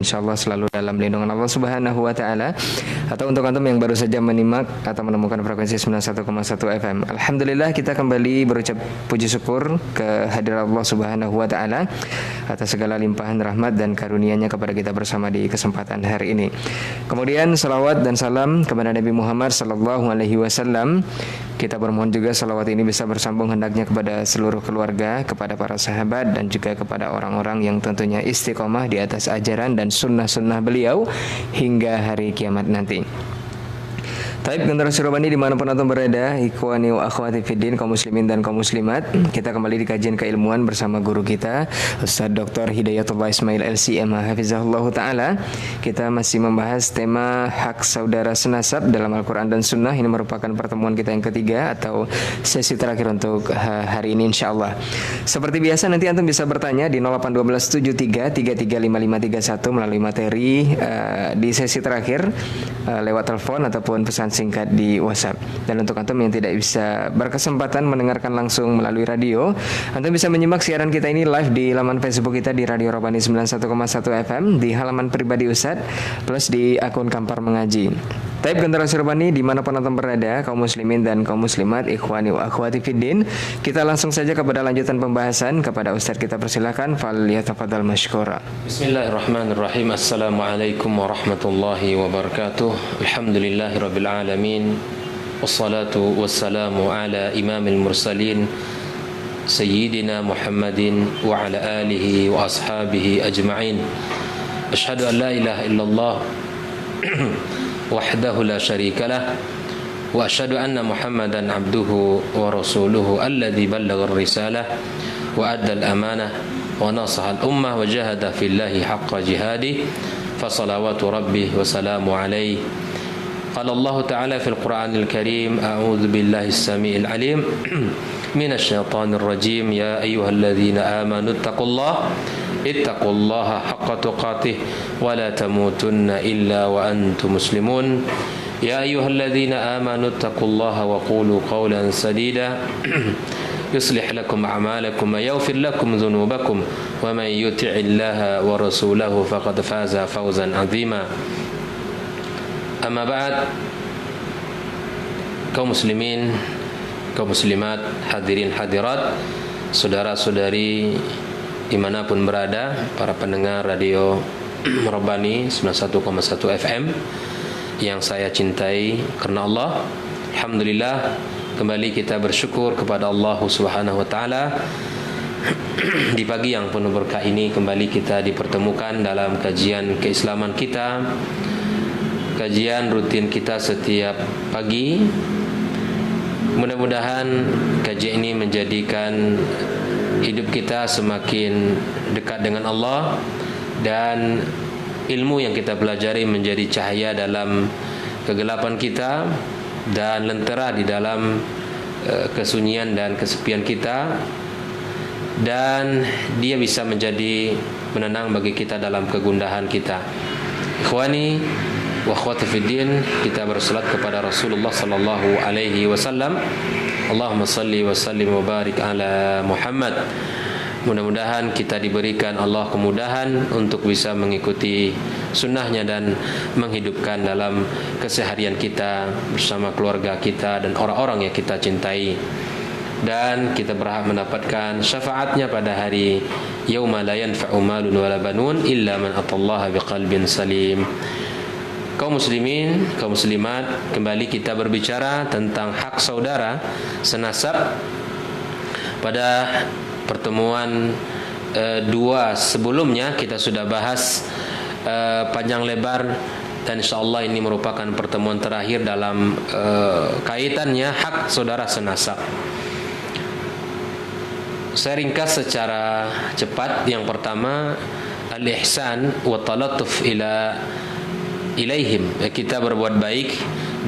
insyaallah selalu dalam lindungan Allah Subhanahu wa taala. Atau untuk antum yang baru saja menyimak atau menemukan frekuensi 91,1 FM. Alhamdulillah kita kembali berucap puji syukur kehadirat Allah Subhanahu wa taala atas segala limpahan rahmat dan karunia-Nya kepada kita bersama di kesempatan hari ini. Kemudian salawat dan salam kepada Nabi Muhammad sallallahu alaihi wasallam. Kita bermohon juga salawat ini bisa bersambung hendaknya kepada seluruh keluarga, kepada para sahabat dan juga kepada orang-orang yang tentunya istiqomah di atas ajaran dan sunnah-sunnah beliau hingga hari kiamat nanti. Taib generasi Robani dimanapun antum berada, ikhwani wa akhwati fiddin, kaum muslimin dan kaum muslimat. Kita kembali di kajian keilmuan bersama guru kita Ustaz Dr. Hidayatullah Ismail LCM Hafizahullah Ta'ala. Kita masih membahas tema hak saudara senasab dalam Al-Quran dan Sunnah. Ini merupakan pertemuan kita yang ketiga atau sesi terakhir untuk hari ini insyaAllah. Seperti biasa nanti antum bisa bertanya di 081273335531 melalui materi di sesi terakhir lewat telepon ataupun pesan singkat di WhatsApp. Dan untuk antum yang tidak bisa berkesempatan mendengarkan langsung melalui radio, antum bisa menyimak siaran kita ini live di laman Facebook kita di Radio Robani 91,1 FM, di halaman pribadi Ustadz, plus di akun Kampar Mengaji. Taib generasi Robani dimanapun antum berada, kaum muslimin dan kaum muslimat, ikhwani wa akhwati fiddin. Kita langsung saja kepada lanjutan pembahasan. Kepada Ustadz kita persilakan, fal yatafadhal mashkura. Bismillahirrahmanirrahim. Assalamualaikum warahmatullahi wabarakatuh. Alhamdulillahirabbil alamin. Wassalatu wassalamu ala imamil mursalin Sayyidina Muhammadin wa ala alihi wa ashabihi ajma'in. Asyhadu an la ilaha illallah wahdahu la syarika lah wa asyhadu anna Muhammadan abduhu wa rasuluhu alladzi ballagha ar-risalah wa adda al-amanah wa nasaha al-ummah wa jahada fillahi haqqa jihadih fa salawatu rabbih wa salamu alaihi. Qala Allah ta'ala fil Qur'anil Karim, a'udzu billahi as-sami'il 'alim minasy syaithanir rajim. Ya ayyuhalladzina amanu ittaqullaha haqqa tuqatih wa la tamutunna illa wa antum muslimun. Ya ayyuhalladzina amanu ittaqullaha wa qulu qawlan sadida yuslih lakum a'malakum wa yaghfir lakum dhunubakum wa man yuti'illaha wa rasulahu faqad faza fawzan 'azima. Amma ba'd, kaum muslimin, kaum muslimat, hadirin hadirat, saudara-saudari dimanapun berada, para pendengar Radio Robani 91,1 FM yang saya cintai karena Allah. Alhamdulillah, kembali kita bersyukur kepada Allah Subhanahu wa taala. Di pagi yang penuh berkah ini kembali kita dipertemukan dalam kajian keislaman kita, kajian rutin kita setiap pagi. Mudah-mudahan kajian ini menjadikan hidup kita semakin dekat dengan Allah dan ilmu yang kita pelajari menjadi cahaya dalam kegelapan kita dan lentera di dalam kesunyian dan kesepian kita, dan dia bisa menjadi penenang bagi kita dalam kegundahan kita. Ikhwani wa akhwati fiddin, kita bersalat kepada Rasulullah sallallahu alaihi wasallam. Allahumma salli wa sallim wa barik ala Muhammad. Mudah-mudahan kita diberikan Allah kemudahan untuk bisa mengikuti sunnahnya dan menghidupkan dalam keseharian kita bersama keluarga kita dan orang-orang yang kita cintai. Dan kita berhak mendapatkan syafaatnya pada hari yauma la yanfa'u malun wala banun illa man atallaha biqalbin salim. Kaum muslimin, kaum muslimat, kembali kita berbicara tentang hak saudara senasab. Pada pertemuan dua sebelumnya kita sudah bahas panjang lebar, dan insyaallah ini merupakan pertemuan terakhir dalam kaitannya hak saudara senasab. Saya ringkas secara cepat. Yang pertama, al-ihsan wa talatuf ilaihim, kita berbuat baik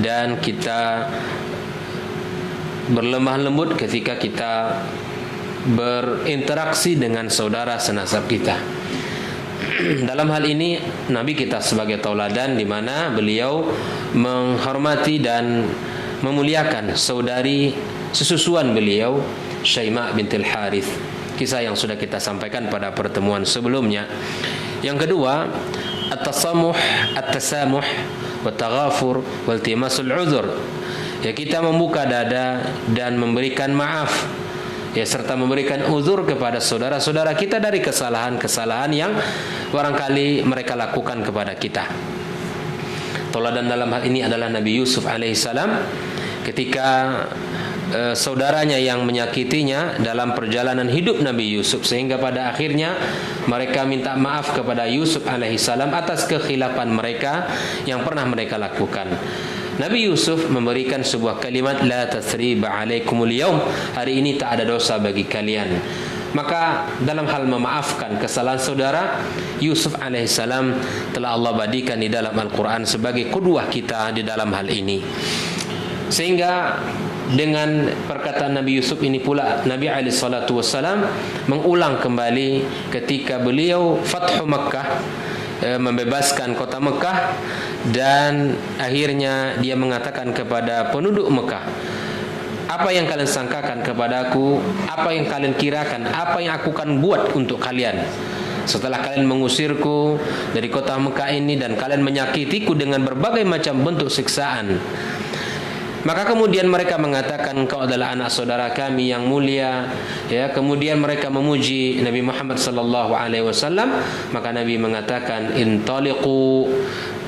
dan kita berlemah lembut ketika kita berinteraksi dengan saudara senasab kita. Dalam hal ini Nabi kita sebagai tauladan, di mana beliau menghormati dan memuliakan saudari sesusuan beliau, Syaimah bintil Harith. Kisah yang sudah kita sampaikan pada pertemuan sebelumnya. Yang kedua, at-tasamuh, at-tasamuh, wat-taghafur, waltimasul uzur. Ya, kita membuka dada dan memberikan maaf, ya, serta memberikan uzur kepada saudara-saudara kita dari kesalahan-kesalahan yang barangkali mereka lakukan kepada kita. Tauladan dalam hal ini adalah Nabi Yusuf alaihissalam ketika saudaranya yang menyakitinya dalam perjalanan hidup Nabi Yusuf, sehingga pada akhirnya mereka minta maaf kepada Yusuf alaihissalam atas kekhilafan mereka yang pernah mereka lakukan. Nabi Yusuf memberikan sebuah kalimat, la tathriba alaikumul yaum, hari ini tak ada dosa bagi kalian. Maka dalam hal memaafkan kesalahan saudara, Yusuf alaihissalam telah Allah badikan di dalam Al-Quran sebagai qudwah kita di dalam hal ini. Sehingga dengan perkataan Nabi Yusuf ini pula Nabi alaihissalam mengulang kembali ketika beliau Fathu Makkah, membebaskan kota Mekah, dan akhirnya dia mengatakan kepada penduduk Mekah, apa yang kalian sangkakan kepadaku, apa yang kalian kirakan, apa yang aku akan buat untuk kalian setelah kalian mengusirku dari kota Mekah ini dan kalian menyakitiku dengan berbagai macam bentuk siksaan. Maka kemudian mereka mengatakan, engkau adalah anak saudara kami yang mulia, ya. Kemudian mereka memuji Nabi Muhammad sallallahu alaihi wasallam. Maka Nabi mengatakan, intaliqu,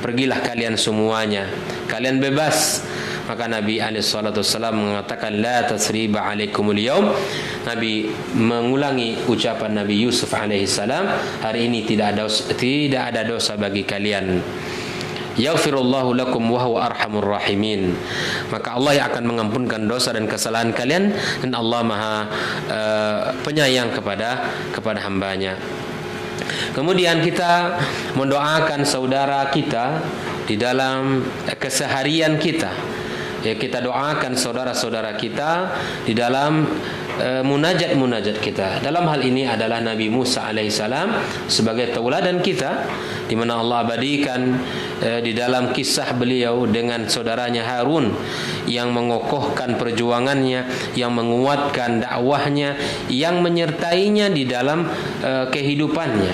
pergilah kalian semuanya, kalian bebas. Maka Nabi alaihi salatu wasallam mengatakan, la tasriba alaikumul yaum. Nabi mengulangi ucapan Nabi Yusuf alaihi salam, hari ini tidak ada dosa bagi kalian. Yaghfirullahu lakum wa huwa arhamur rahimin. Maka Allah yang akan mengampunkan dosa dan kesalahan kalian, dan Allah Maha penyayang kepada hambanya. Kemudian kita mendoakan saudara kita di dalam keseharian kita. Ya, kita doakan saudara-saudara kita di dalam munajat-munajat kita. Dalam hal ini adalah Nabi Musa alaihissalam sebagai tauladan kita, di mana Allah abadikan di dalam kisah beliau dengan saudaranya Harun yang mengokohkan perjuangannya, yang menguatkan dakwahnya, yang menyertainya di dalam kehidupannya.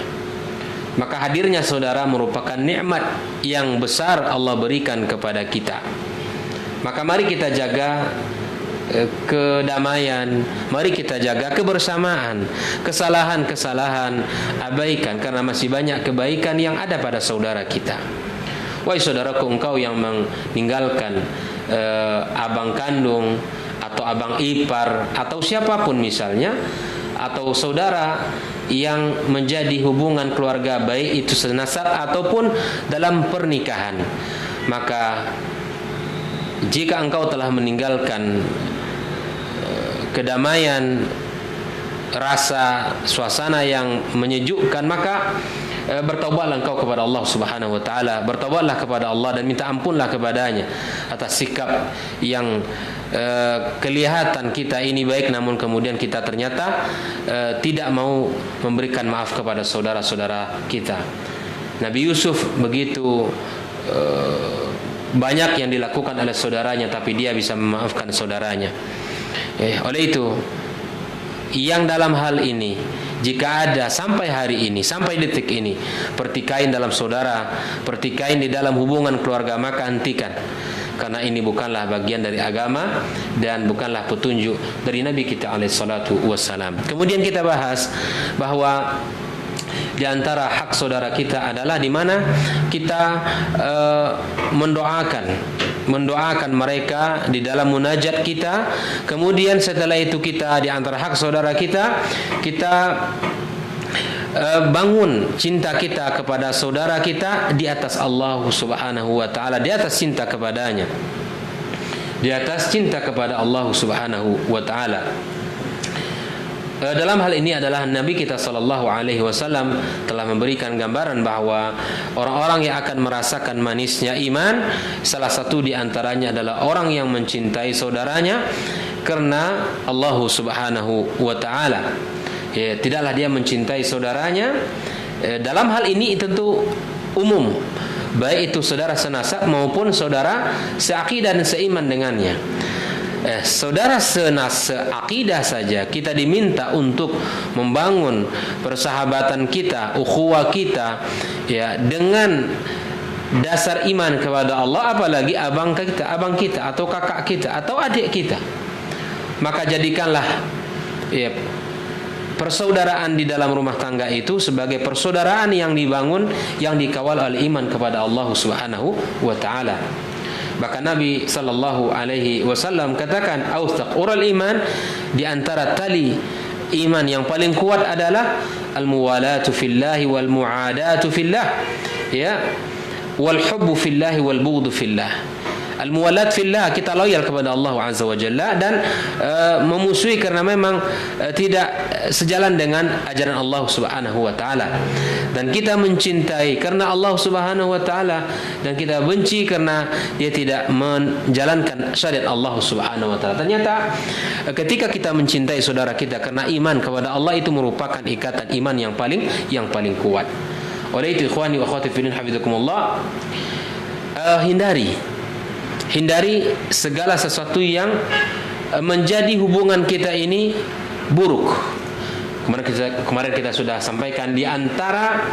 Maka hadirnya saudara merupakan nikmat yang besar Allah berikan kepada kita. Maka mari kita jaga kedamaian, mari kita jaga kebersamaan. Kesalahan-kesalahan abaikan, karena masih banyak kebaikan yang ada pada saudara kita. Wahai saudaraku, engkau yang meninggalkan abang kandung atau abang ipar atau siapapun misalnya, atau saudara yang menjadi hubungan keluarga, baik itu senasab ataupun dalam pernikahan, maka jika engkau telah meninggalkan kedamaian, rasa suasana yang menyejukkan, maka bertaubatlah engkau kepada Allah Subhanahu wa taala, bertaubatlah kepada Allah dan minta ampunlah kepadanya atas sikap yang kelihatan kita ini baik, namun kemudian kita ternyata tidak mau memberikan maaf kepada saudara-saudara kita. Nabi Yusuf begitu banyak yang dilakukan oleh saudaranya, tapi dia bisa memaafkan saudaranya. Oleh itu, yang dalam hal ini, jika ada sampai hari ini, sampai detik ini, pertikaian dalam saudara, pertikaian di dalam hubungan keluarga, maka hentikan. Karena ini bukanlah bagian dari agama dan bukanlah petunjuk dari Nabi kita alaihissalatu wassalam. Kemudian kita bahas bahwa di antara hak saudara kita adalah di mana kita mendoakan mereka di dalam munajat kita. Kemudian setelah itu kita di antara hak saudara kita bangun cinta kita kepada saudara kita di atas Allah Subhanahu wa taala, di atas cinta kepadanya, di atas cinta kepada Allah Subhanahu wa taala. Dalam hal ini adalah Nabi kita sallallahu alaihi wasallam telah memberikan gambaran bahwa orang-orang yang akan merasakan manisnya iman, salah satu di antaranya adalah orang yang mencintai saudaranya karena Allah Subhanahu wa taala. Ya, tidaklah dia mencintai saudaranya. Dalam hal ini tentu umum, baik itu saudara senasab maupun saudara seakidah dan seiman dengannya. saudara seakidah saja kita diminta untuk membangun persahabatan kita, ukhuwah kita ya dengan dasar iman kepada Allah, apalagi abang kita atau kakak kita atau adik kita. Maka jadikanlah ya persaudaraan di dalam rumah tangga itu sebagai persaudaraan yang dibangun, yang dikawal oleh iman kepada Allah Subhanahu wa taala. Bahkan Nabi sallallahu alaihi wasallam katakan, "Awthaqul iman," di antara tali iman yang paling kuat adalah al-muwalatu fillahi wal muadatu fillah. Ya, wal hubbu fillahi wal bughdu fillah. Al-muwalat fillah, kita loyal kepada Allah Azza wa Jalla dan memusuhi karena memang tidak sejalan dengan ajaran Allah Subhanahu wa taala. Dan kita mencintai karena Allah Subhanahu wa taala dan kita benci karena dia tidak menjalankan syariat Allah Subhanahu wa taala. Ternyata ketika kita mencintai saudara kita karena iman kepada Allah, itu merupakan ikatan iman yang paling kuat. Oleh itu ikhwani wa akhwati fillah hafizakumullah, hindari segala sesuatu yang menjadi hubungan kita ini buruk. Kemarin kita sudah sampaikan, di antara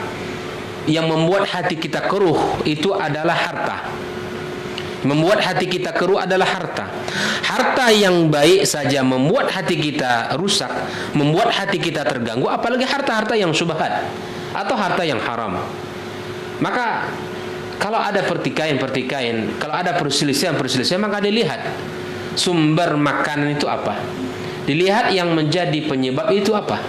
yang membuat hati kita keruh itu adalah harta. Membuat hati kita keruh adalah harta. Harta yang baik saja membuat hati kita rusak, membuat hati kita terganggu, apalagi harta-harta yang syubhat atau harta yang haram. Maka kalau ada pertikaian, kalau ada perselisihan, maka dilihat sumber makanan itu apa. Dilihat yang menjadi penyebab itu apa.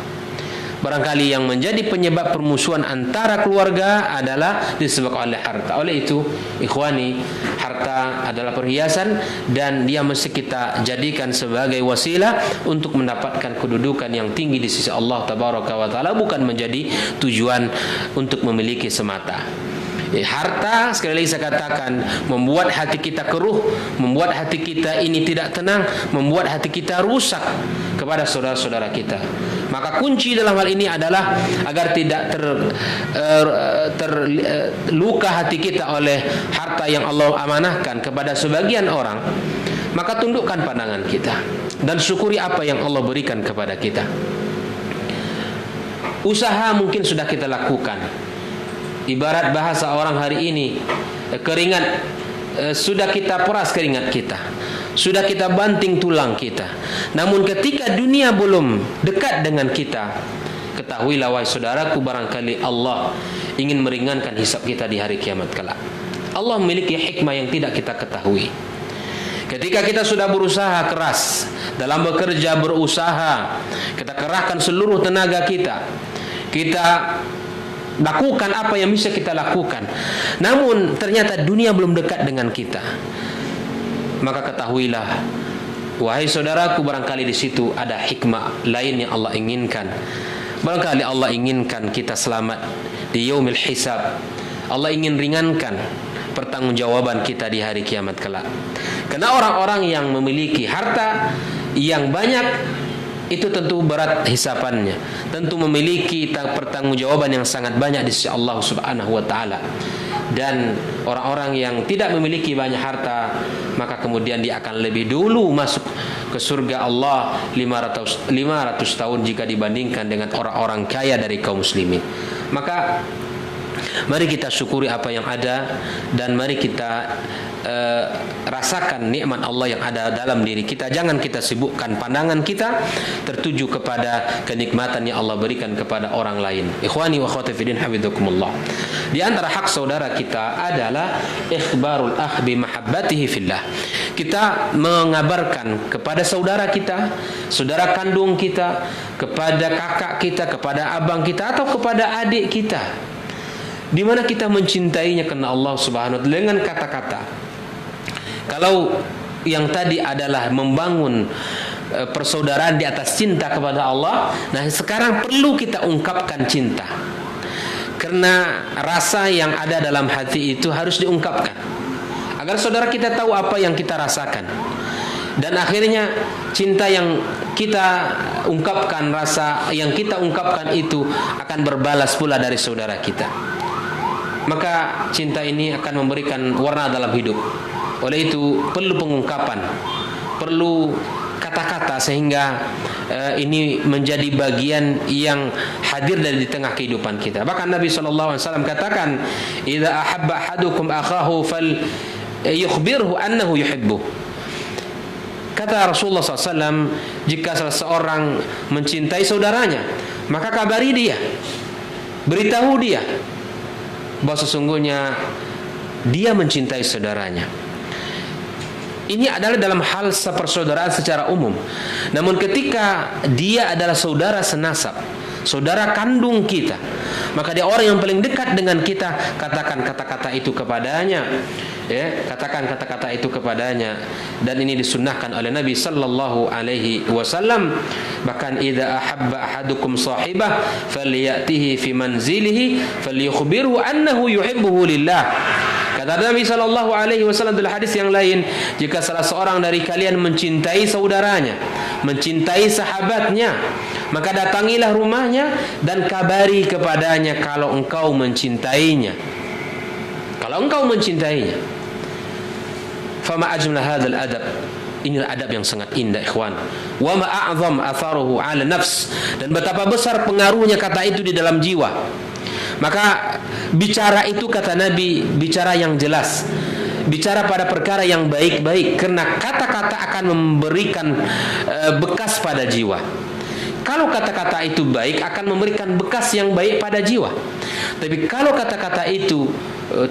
Barangkali yang menjadi penyebab permusuhan antara keluarga adalah disebabkan oleh harta. Oleh itu, ikhwani, harta adalah perhiasan dan dia mesti kita jadikan sebagai wasilah untuk mendapatkan kedudukan yang tinggi di sisi Allah Tabaraka wa Ta'ala, bukan menjadi tujuan untuk memiliki semata. Harta, sekali lagi saya katakan, membuat hati kita keruh, membuat hati kita ini tidak tenang, membuat hati kita rusak kepada saudara-saudara kita. Maka kunci dalam hal ini adalah agar tidak terluka hati kita oleh harta yang Allah amanahkan kepada sebagian orang. Maka tundukkan pandangan kita dan syukuri apa yang Allah berikan kepada kita. Usaha mungkin sudah kita lakukan. Ibarat bahasa orang hari ini, keringat sudah kita peras keringat kita, sudah kita banting tulang kita. Namun ketika dunia belum dekat dengan kita, ketahuilah wahai saudaraku, barangkali Allah ingin meringankan hisab kita di hari kiamat kelak. Allah memiliki hikmah yang tidak kita ketahui. Ketika kita sudah berusaha keras dalam bekerja, berusaha, kita kerahkan seluruh tenaga kita, kita lakukan apa yang bisa kita lakukan, namun ternyata dunia belum dekat dengan kita, maka ketahuilah wahai saudaraku, barangkali di situ ada hikmah lain yang Allah inginkan. Barangkali Allah inginkan kita selamat di yaumil hisab. Allah ingin ringankan pertanggungjawaban kita di hari kiamat kelak. Karena orang-orang yang memiliki harta yang banyak itu tentu berat hisapannya, tentu memiliki pertanggungjawaban yang sangat banyak di sisi Allah Subhanahu wa taala. Dan orang-orang yang tidak memiliki banyak harta, maka kemudian dia akan lebih dulu masuk ke surga Allah 500 tahun jika dibandingkan dengan orang-orang kaya dari kaum muslimin. Maka mari kita syukuri apa yang ada dan mari kita rasakan nikmat Allah yang ada dalam diri kita. Jangan kita sibukkan pandangan kita tertuju kepada kenikmatan yang Allah berikan kepada orang lain. Ikhwani wa akhwati fiddin hafizakumullah. Di antara hak saudara kita adalah ikhbarul akh bi mahabbatihi fillah. Kita mengabarkan kepada saudara kita, saudara kandung kita, kepada kakak kita, kepada abang kita atau kepada adik kita, di mana kita mencintainya karena Allah Subhanahu wa taala dengan kata-kata. Kalau yang tadi adalah membangun persaudaraan di atas cinta kepada Allah, nah sekarang perlu kita ungkapkan cinta. Karena rasa yang ada dalam hati itu harus diungkapkan agar saudara kita tahu apa yang kita rasakan. Dan akhirnya cinta yang kita ungkapkan, rasa yang kita ungkapkan itu akan berbalas pula dari saudara kita. Maka cinta ini akan memberikan warna dalam hidup. Oleh itu perlu pengungkapan, perlu kata-kata sehingga ini menjadi bagian yang hadir dari di tengah kehidupan kita. Bahkan Nabi SAW katakan, "Idza ahabba ahadukum akhahu fal yukhbirhu annahu yuhibbuh." Kata Rasulullah SAW, jika seseorang mencintai saudaranya, maka kabari dia, beritahu dia bahwa sesungguhnya dia mencintai saudaranya. Ini adalah dalam hal sepersaudaraan secara umum. Namun ketika dia adalah saudara senasab, saudara kandung kita, maka dia orang yang paling dekat dengan kita, katakan kata-kata itu kepadanya. Ya, katakan kata-kata itu kepadanya. Dan ini disunnahkan oleh Nabi sallallahu alaihi wasallam. Bahkan idza ahabba ahadukum sahibah falyatihi fi manzilihi falyukhbirhu annahu yuhibbuhu lillah. Kata Nabi sallallahu alaihi wasallam dalam hadis yang lain, jika salah seorang dari kalian mencintai saudaranya, mencintai sahabatnya, maka datangilah rumahnya dan kabari kepadanya kalau engkau mencintainya. Kalau engkau mencintainya. Fama ajmala hadzal adab. Inilah adab yang sangat indah, ikhwan. Wa ma a'zam atharuhu 'ala nafs. Dan betapa besar pengaruhnya kata itu di dalam jiwa. Maka bicara itu, kata Nabi, bicara yang jelas, bicara pada perkara yang baik-baik, karena kata-kata akan memberikan bekas pada jiwa. Kalau kata-kata itu baik, akan memberikan bekas yang baik pada jiwa. Tapi kalau kata-kata itu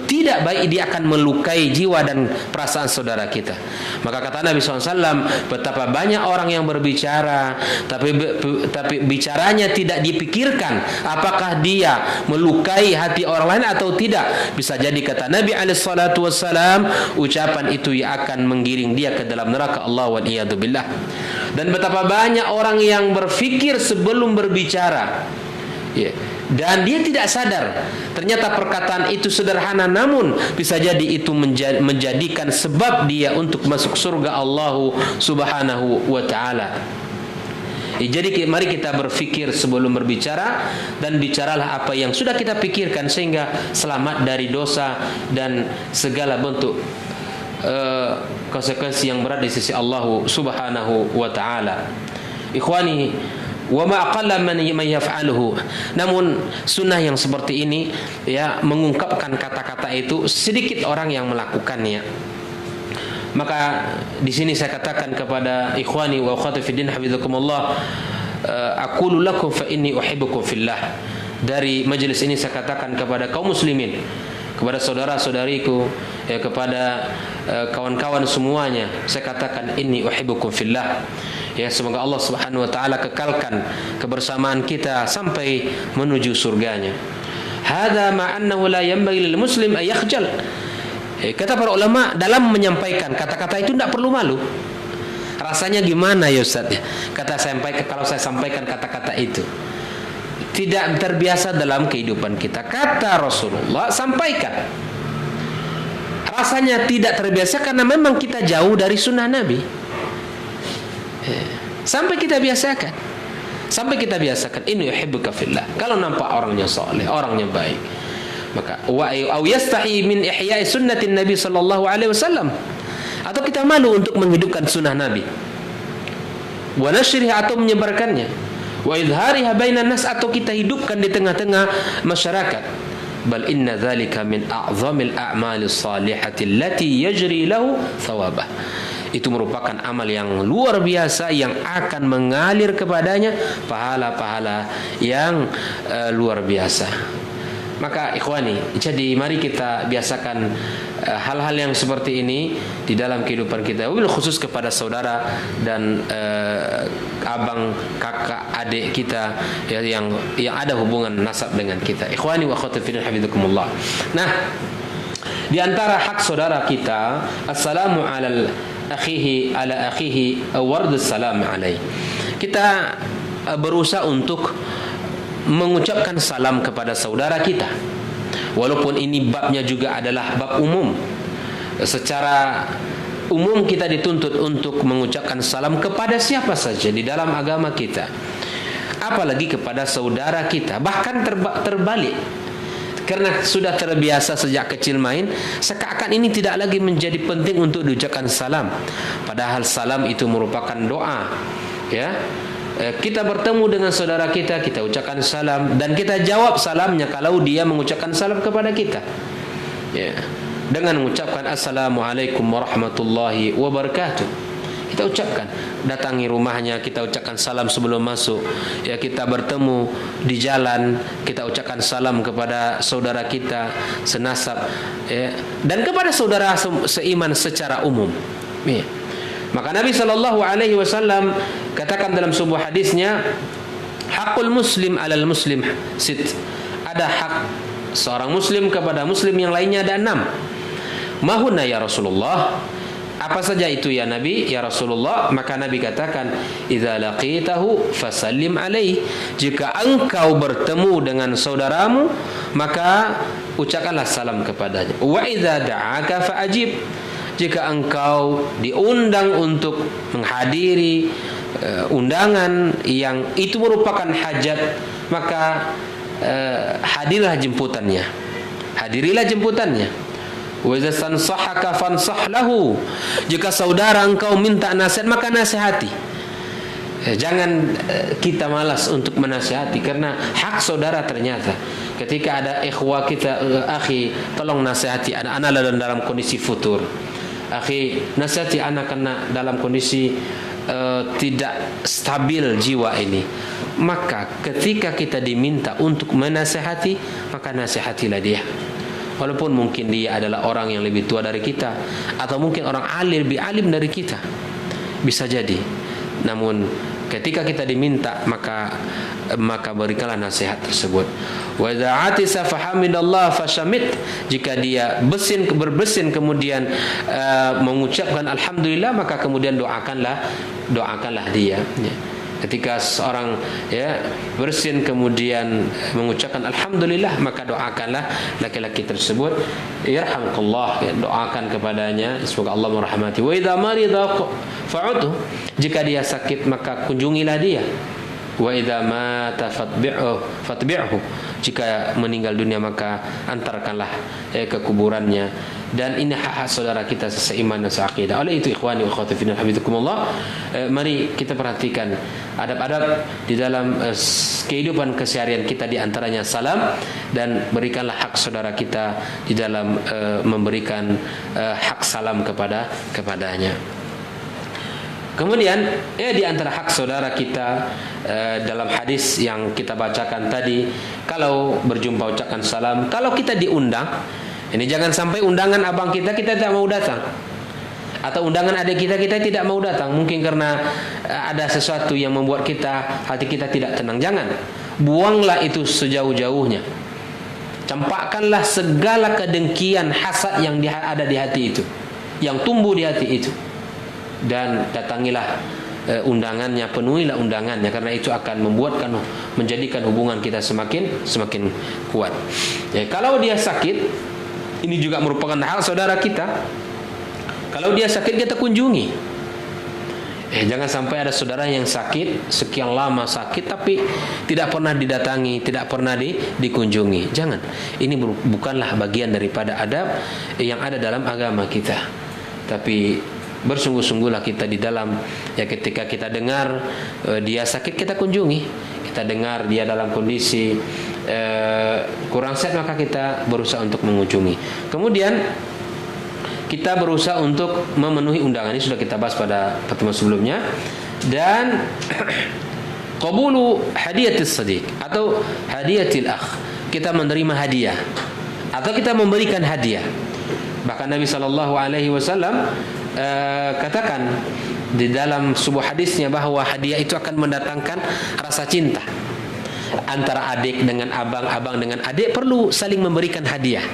tidak baik, dia akan melukai jiwa dan perasaan saudara kita. Maka kata Nabi SAW, betapa banyak orang yang berbicara, tapi bicaranya tidak dipikirkan apakah dia melukai hati orang lain atau tidak. Bisa jadi, kata Nabi SAW, ucapan itu akan menggiring dia ke dalam neraka Allah wa iyadu billah. Dan betapa banyak orang yang berfikir sebelum berbicara, dan dia tidak sadar ternyata perkataan itu sederhana, namun bisa jadi itu menjadikan sebab dia untuk masuk surga Allah Subhanahu wa ta'ala. Jadi mari kita berfikir sebelum berbicara, dan bicaralah apa yang sudah kita pikirkan sehingga selamat dari dosa dan segala bentuk konsekuensi yang berat di sisi Allah Subhanahu wa ta'ala. Ikhwani, wa ma aqalla man yaf'aluhu. Namun sunnah yang seperti ini, ya, mengungkapkan kata-kata itu, sedikit orang yang melakukannya. Maka di sini saya katakan kepada ikhwani wa akhwati fiddin hafizakumullah, aqulu lakum fa inni uhibbukum fillah. Dari majelis ini saya katakan kepada kaum muslimin, kepada saudara-saudariku, ya, kepada kawan-kawan semuanya, saya katakan inni uhibbukum fillah. Ya, semoga Allah Subhanahu wa ta'ala kekalkan kebersamaan kita sampai menuju surganya. Hadza ma annahu la yanbaghi lil muslim ay yakhjal. Kata para ulama, dalam menyampaikan kata-kata itu tidak perlu malu. Rasanya gimana ya Ustaz? Kalau saya sampaikan kata-kata itu tidak terbiasa dalam kehidupan kita. Kata Rasulullah, sampaikan. Rasanya tidak terbiasa karena memang kita jauh dari sunnah Nabi. Sampai kita biasakan, ini uhibbuka fillah. Kalau nampak orangnya saleh, orangnya baik, maka au yastahi min ihya'i sunnatin Nabi sallallahu alaihi wasallam, atau kita malu untuk menghidupkan sunnah Nabi, wa nashriha, atau menyebarkannya, wa idhariha bainan nas, atau kita hidupkan di tengah-tengah masyarakat. Bal inna dzalika min a'zamil a'malis salihati allati yajri lahu thawabah. Itu merupakan amal yang luar biasa yang akan mengalir kepadanya pahala-pahala yang luar biasa. Maka ikhwani, jadi mari kita biasakan hal-hal yang seperti ini di dalam kehidupan kita, wabil khusus kepada saudara dan abang, kakak, adik kita, ya, yang ada hubungan nasab dengan kita. Ikhwani wa akhwati fillah hafizakumullah. Nah, di antara hak saudara kita, assalamu ala akhihi wardus salam alaih. Kita berusaha untuk mengucapkan salam kepada saudara kita, walaupun ini babnya juga adalah bab umum. Secara umum kita dituntut untuk mengucapkan salam kepada siapa saja di dalam agama kita, apalagi kepada saudara kita. Bahkan terbalik, Karena sudah terbiasa sejak kecil main, seakan ini tidak lagi menjadi penting untuk diucapkan salam. Padahal salam itu merupakan doa. Ya, kita bertemu dengan saudara kita ucapkan salam dan kita jawab salamnya kalau dia mengucapkan salam kepada kita. Ya, dengan mengucapkan assalamualaikum warahmatullahi wabarakatuh. Kita ucapkan, datangi rumahnya, kita ucapkan salam sebelum masuk. Ya, kita bertemu di jalan, kita ucapkan salam kepada saudara kita senasab, ya, dan kepada saudara seiman secara umum. Ya. Maka Nabi SAW katakan dalam sebuah hadisnya, hakul muslim alal muslim sit. Ada hak seorang muslim kepada muslim yang lainnya ada 6. Mahunna ya Rasulullah. Apa saja itu ya Nabi, ya Rasulullah? Maka Nabi katakan, idza laqitahu fasallim alaihi. Jika engkau bertemu dengan saudaramu, maka ucapkanlah salam kepadanya. Wa idza da'aka faajib. Jika engkau diundang untuk menghadiri undangan yang itu merupakan hajat, maka hadirlah jemputannya. Hadirilah jemputannya. Wa idza sansahaka fansah lahu. Jika saudara engkau minta nasihat, maka nasihati. Jangan kita malas untuk menasihati, karena hak saudara ternyata. Ketika ada ikhwah kita, akhi, tolong nasihati anak-anak dalam kondisi futur. Akhi, nasihati anak karena dalam kondisi tidak stabil jiwa ini. Maka ketika kita diminta untuk menasihati, maka nasihatilah dia. Walaupun mungkin dia adalah orang yang lebih tua dari kita, atau mungkin orang alim, lebih alim dari kita, bisa jadi. Namun ketika kita diminta, maka berikanlah nasihat tersebut. Wa idza atisa fahamidallah fashamit. Jika dia berbersin kemudian mengucapkan alhamdulillah, maka kemudian doakanlah dia. Ya. Ketika seorang bersin kemudian mengucapkan alhamdulillah, maka doakanlah laki-laki tersebut, yarhamkallah, doakan kepadanya semoga Allah merahmati. Wa idza marida fa'udhu. Jika dia sakit, maka kunjungilah dia. Wa idza mata fatbi'hu. Jika meninggal dunia, maka antarkanlah ke kuburannya. Dan ini hak saudara kita seiman dan seaqidah. Oleh itu ikhwani wa akhwati fillah habibakumullah, mari kita perhatikan adab-adab di dalam kehidupan keseharian kita, di antaranya salam, dan berikanlah hak saudara kita di dalam memberikan hak salam kepadanya. Kemudian di antara hak saudara kita dalam hadis yang kita bacakan tadi, kalau berjumpa ucapkan salam. Kalau kita diundang, ini jangan sampai undangan abang kita tidak mau datang, atau undangan adik kita tidak mau datang, mungkin karena ada sesuatu yang membuat hati kita tidak tenang. Jangan, buanglah itu sejauh-jauhnya. Campakkanlah segala kedengkian, hasad yang ada di hati itu, yang tumbuh di hati itu, dan datangilah undangannya, penuhilah undangannya, karena itu akan menjadikan hubungan kita semakin kuat. Ya, kalau dia sakit, ini juga merupakan hak saudara kita. Kalau dia sakit, kita kunjungi. Jangan sampai ada saudara yang sakit, sekian lama sakit, tapi tidak pernah didatangi, tidak pernah dikunjungi. Jangan. Ini bukanlah bagian daripada adab yang ada dalam agama kita. Tapi bersungguh-sungguhlah kita di dalam, ketika kita dengar dia sakit, kita kunjungi. Kita dengar dia dalam kondisi kurang sehat, maka kita berusaha untuk mengunjungi. Kemudian kita berusaha untuk memenuhi undangan. Ini sudah kita bahas pada pertemuan sebelumnya. Dan qabulu hadiyatis sadiq atau hadiyatil akh, kita menerima hadiah atau kita memberikan hadiah. Bahkan Nabi SAW katakan di dalam sebuah hadisnya bahwa hadiah itu akan mendatangkan rasa cinta. Antara adik dengan abang, abang dengan adik perlu saling memberikan hadiah.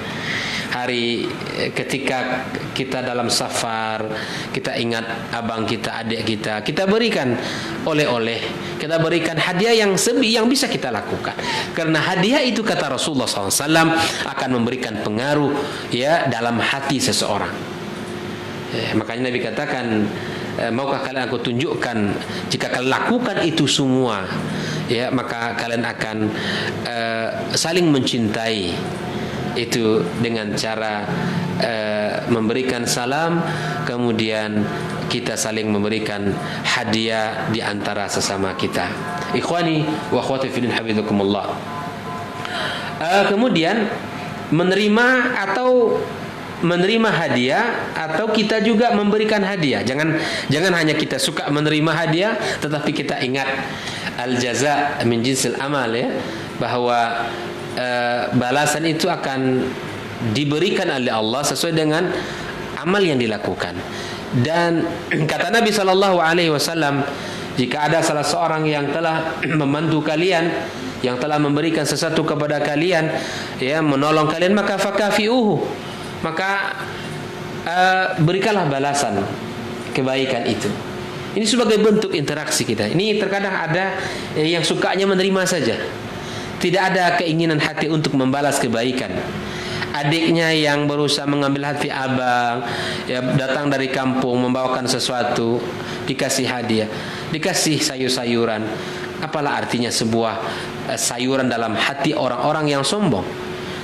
Ketika kita dalam safar, kita ingat abang kita, adik kita, kita berikan oleh-oleh, kita berikan hadiah yang bisa kita lakukan. Karena hadiah itu, kata Rasulullah SAW, akan memberikan pengaruh dalam hati seseorang. Makanya Nabi katakan, maukah kalian aku tunjukkan, jika kalian lakukan itu semua, maka kalian akan saling mencintai. itu dengan cara memberikan salam, kemudian kita saling memberikan hadiah di antara sesama kita. Ikhwani wa akhwati fillah hafizakumullah. Kemudian menerima hadiah atau kita juga memberikan hadiah. Jangan hanya kita suka menerima hadiah, tetapi kita ingat al jaza min jinsil amal, ya, bahwa balasan itu akan diberikan oleh Allah sesuai dengan amal yang dilakukan. Dan kata Nabi SAW, jika ada salah seorang yang telah membantu kalian, yang telah memberikan sesuatu kepada kalian, ya, menolong kalian, maka fakafiuhu, maka berikanlah balasan kebaikan itu. Ini sebagai bentuk interaksi kita. Ini terkadang ada yang sukanya menerima saja, tidak ada keinginan hati untuk membalas kebaikan. Adiknya yang berusaha mengambil hati abang, ya, datang dari kampung membawakan sesuatu, dikasih hadiah, dikasih sayur-sayuran. Apalah artinya sebuah sayuran dalam hati orang-orang yang sombong?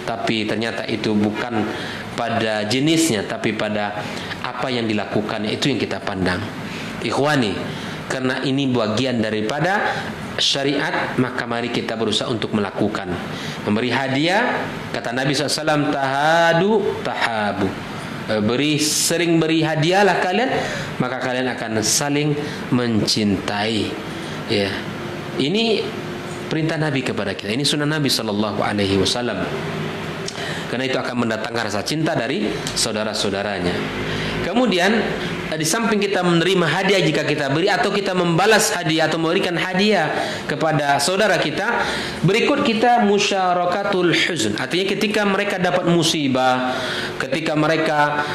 Tapi ternyata itu bukan pada jenisnya, tapi pada apa yang dilakukannya, itu yang kita pandang. Ikhwani, karena ini bagian daripada syariat, maka mari kita berusaha untuk melakukan. Memberi hadiah, kata Nabi SAW, tahadu tahabu, sering beri hadiahlah kalian, maka kalian akan saling mencintai. Ya, ini perintah Nabi kepada kita, ini sunnah Nabi SAW. Karena itu akan mendatangkan rasa cinta dari saudara-saudaranya. Kemudian di samping kita menerima hadiah jika kita beri, atau kita membalas hadiah atau memberikan hadiah kepada saudara kita, berikut kita musyarakatul huzn. Artinya ketika mereka dapat musibah, ketika mereka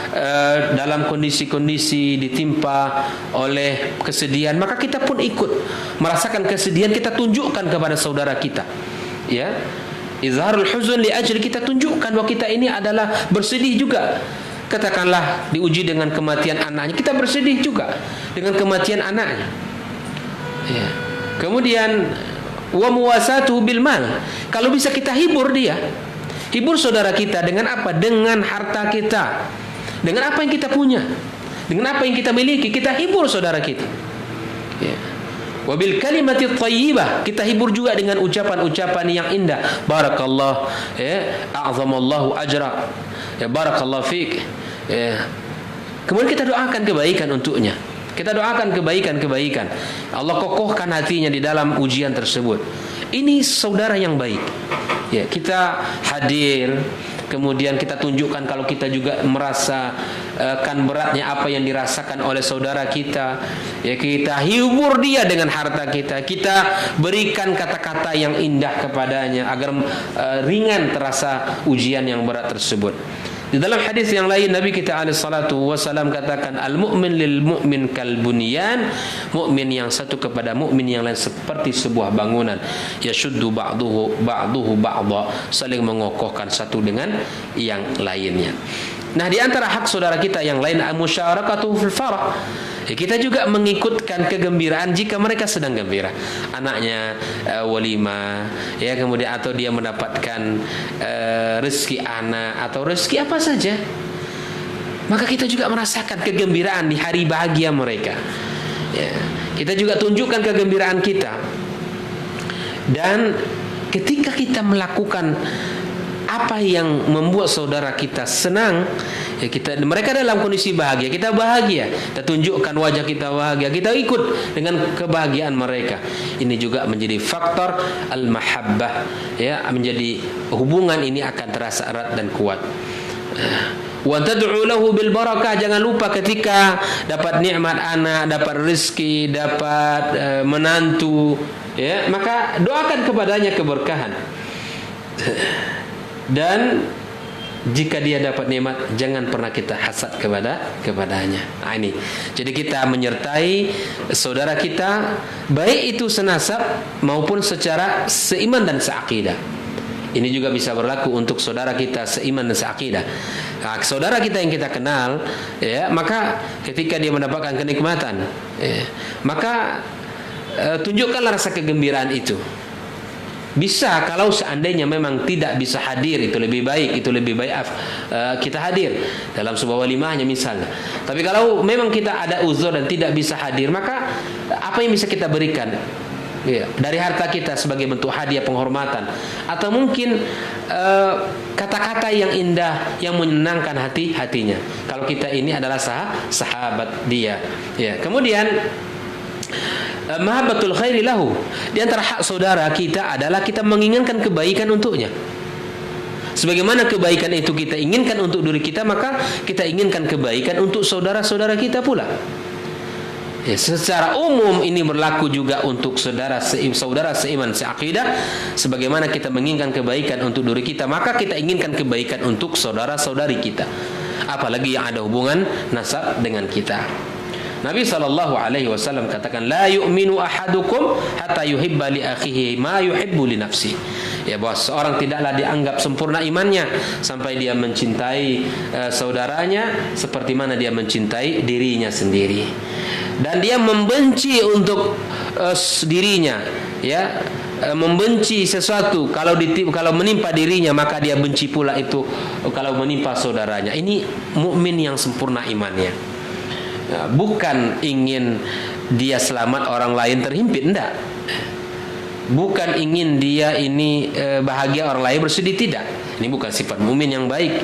dalam kondisi-kondisi ditimpa oleh kesedihan, maka kita pun ikut merasakan kesedihan, kita tunjukkan kepada saudara kita. Ya, izharul huzn li ajli, kita tunjukkan bahwa kita ini adalah bersedih juga. Katakanlah diuji dengan kematian anaknya, kita bersedih juga dengan kematian anaknya. Ya. Kemudian wa muwasatuhu bil mal, kalau bisa kita hibur dia, hibur saudara kita dengan apa? Dengan harta kita, dengan apa yang kita punya, dengan apa yang kita miliki, kita hibur saudara kita. Ya. Wabil kalimati thayyibah, kita hibur juga dengan ucapan-ucapan yang indah. Barakallah, ya, a'zamallahu ajra, ya, barakallahu fiik. Ya. Kemudian kita doakan kebaikan untuknya. Kita doakan kebaikan-kebaikan. Allah kokohkan hatinya di dalam ujian tersebut. Ini saudara yang baik. Ya, kita hadir, kemudian kita tunjukkan kalau kita juga merasa kan beratnya apa yang dirasakan oleh saudara kita. Ya, kita hibur dia dengan harta kita. Kita berikan kata-kata yang indah kepadanya agar ringan terasa ujian yang berat tersebut. Di dalam hadis yang lain Nabi kita alaihi salatu wasallam katakan, al-mu'min lil mu'min kal bunyan, mukmin yang satu kepada mukmin yang lain seperti sebuah bangunan, yashuddu ba'duhu ba'dha, saling mengokohkan satu dengan yang lainnya. Nah, di antara hak saudara kita yang lain, musyarakatuhu fil farah, ya, kita juga mengikutkan kegembiraan jika mereka sedang gembira. Anaknya walimah, ya, kemudian atau dia mendapatkan rezeki anak atau rezeki apa saja, maka kita juga merasakan kegembiraan di hari bahagia mereka. Ya, kita juga tunjukkan kegembiraan kita. Dan ketika kita melakukan apa yang membuat saudara kita senang, ya, mereka dalam kondisi bahagia, kita bahagia, kita tunjukkan wajah kita bahagia, kita ikut dengan kebahagiaan mereka. Ini juga menjadi faktor al-mahabbah, ya, menjadi hubungan ini akan terasa erat dan kuat. Wa tad'u lahu bil barakah, jangan lupa ketika dapat nikmat anak, dapat rezeki, dapat menantu, ya, maka doakan kepadanya keberkahan. Dan jika dia dapat nikmat, jangan pernah kita hasad kepadanya. Nah, ini. Jadi kita menyertai saudara kita, baik itu senasab maupun secara seiman dan seakidah. Ini juga bisa berlaku untuk saudara kita seiman dan seakidah. Nah, saudara kita yang kita kenal, ya, maka ketika dia mendapatkan kenikmatan, ya, maka tunjukkanlah rasa kegembiraan itu. Bisa kalau seandainya memang tidak bisa hadir, itu lebih baik kita hadir dalam sebuah walimahnya misalnya. Tapi kalau memang kita ada uzur dan tidak bisa hadir, maka apa yang bisa kita berikan? Ya, dari harta kita sebagai bentuk hadiah penghormatan, atau mungkin kata-kata yang indah yang menyenangkan hatinya. Kalau kita ini adalah sahabat dia. Ya, kemudian mahabbatul khairi lahu. Di antara hak saudara kita adalah kita menginginkan kebaikan untuknya. Sebagaimana kebaikan itu kita inginkan untuk diri kita, maka kita inginkan kebaikan untuk saudara-saudara kita pula. Ya, secara umum ini berlaku juga untuk saudara seiman seakidah. Sebagaimana kita menginginkan kebaikan untuk diri kita, maka kita inginkan kebaikan untuk saudara-saudari kita, apalagi yang ada hubungan nasab dengan kita. Nabi SAW katakan, la yu'minu ahadukum hatta yuhibba li akhihi ma yuhibbu li nafsi. Ya, bahwa seorang tidaklah dianggap sempurna imannya sampai dia mencintai saudaranya seperti mana dia mencintai dirinya sendiri. Dan dia membenci untuk dirinya, ya, membenci sesuatu kalau menimpa dirinya, maka dia benci pula itu kalau menimpa saudaranya. Ini mukmin yang sempurna imannya. Bukan ingin dia selamat orang lain terhimpit, enggak. Bukan ingin dia ini bahagia orang lain bersedih, tidak. Ini bukan sifat mukmin yang baik.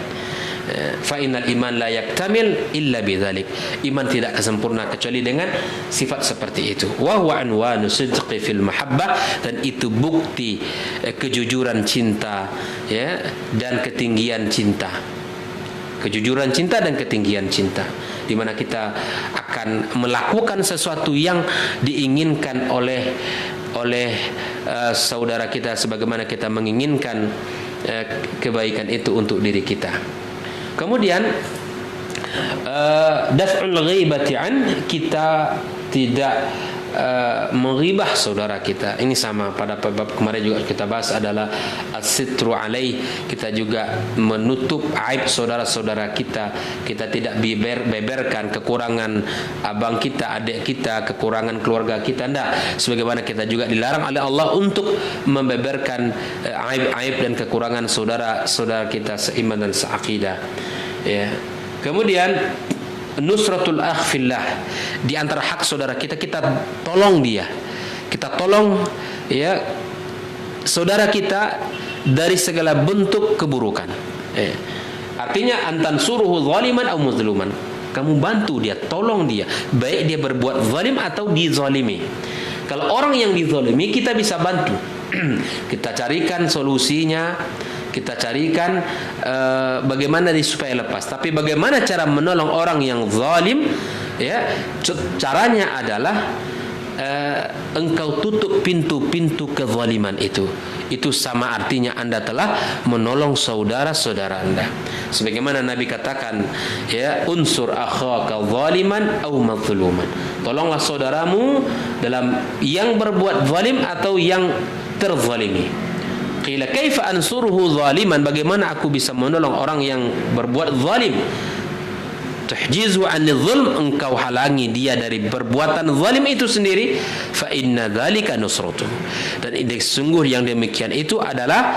Fa innal iman la yaktamil illa bidzalik. Iman tidak sempurna kecuali dengan sifat seperti itu. Wa huwa anwanu sidqi fil mahabbah, dan itu bukti kejujuran cinta, ya, dan ketinggian cinta. Kejujuran cinta dan ketinggian cinta, di mana kita akan melakukan sesuatu yang diinginkan oleh saudara kita sebagaimana kita menginginkan kebaikan itu untuk diri kita. Kemudian daf'ul ghaibati an, kita tidak menghibah saudara kita. Ini sama pada bab kemarin juga kita bahas adalah as-sitru alaih. Kita juga menutup aib saudara-saudara kita. Kita tidak beberkan kekurangan abang kita, adik kita, kekurangan keluarga kita, enggak. Sebagaimana kita juga dilarang oleh Allah untuk membeberkan aib-aib dan kekurangan saudara-saudara kita seiman dan seakidah. Ya. Kemudian nusratul akh fillah, di antara hak saudara kita, kita tolong dia. Kita tolong, ya, saudara kita dari segala bentuk keburukan. Artinya antan suruhu zaliman atau muzluman. Kamu bantu dia, tolong dia, baik dia berbuat zalim atau dizalimi. Kalau orang yang dizalimi, kita bisa bantu. Kita carikan solusinya, kita carikan bagaimana dia supaya lepas. Tapi bagaimana cara menolong orang yang zalim, ya, caranya adalah engkau tutup pintu-pintu kezaliman itu. Itu sama artinya Anda telah menolong saudara-saudara Anda. Sebagaimana Nabi katakan, ya, unsur akhaka zaliman aw mazluman. Tolonglah saudaramu dalam yang berbuat zalim atau yang terzalimi. Qila kaifa ansuruhu zaliman, bagaimana aku bisa menolong orang yang berbuat zalim? Tuhjizu 'anil zulm, engkau halangi dia dari perbuatan zalim itu sendiri. Fa inna dzalika nusratuh, dan sungguh yang demikian itu adalah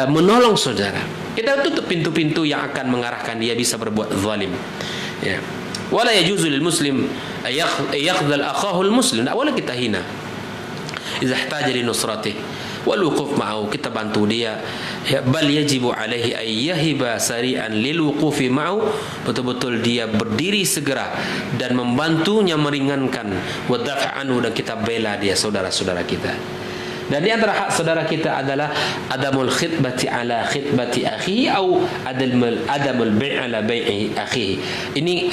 menolong saudara. Kita tutup pintu-pintu yang akan mengarahkan dia bisa berbuat zalim. Ya. Wala yajuzu lil muslim ayakhdhal akhahu al muslim, tak boleh kita hina. Idza ihtaja li nusratihi wal wuquf ma'ahu, kita bantu dia, ya, bal yajibu alaihi ay yahiba sari'an lil wuqufi ma'ahu, betul-betul dia berdiri segera dan membantunya, meringankan, wa dafa'anhu, dan kita bela dia, saudara-saudara kita. Dan di antara hak saudara kita adalah adamul khitbati ala khitbati akhihi atau adamul bai' ala bai'i akhihi. Ini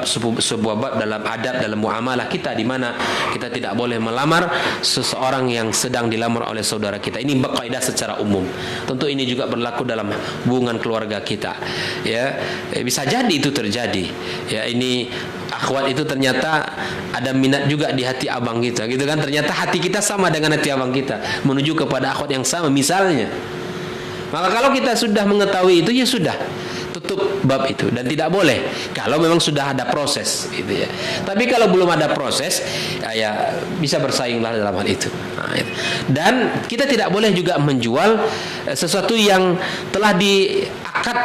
sebuah bab dalam adab dalam muamalah kita, di mana kita tidak boleh melamar seseorang yang sedang dilamar oleh saudara kita. Ini bab kaidah secara umum. Tentu ini juga berlaku dalam hubungan keluarga kita. Ya, bisa jadi itu terjadi. Ya, ini akhwat itu ternyata ada minat juga di hati abang kita, gitu kan? Ternyata hati kita sama dengan hati abang kita, menuju kepada akhwat yang sama misalnya. Maka kalau kita sudah mengetahui itu, ya sudah, tutup bab itu, dan tidak boleh kalau memang sudah ada proses, gitu ya. Tapi kalau belum ada proses, ya bisa bersainglah dalam hal itu. Dan kita tidak boleh juga menjual sesuatu yang telah diakad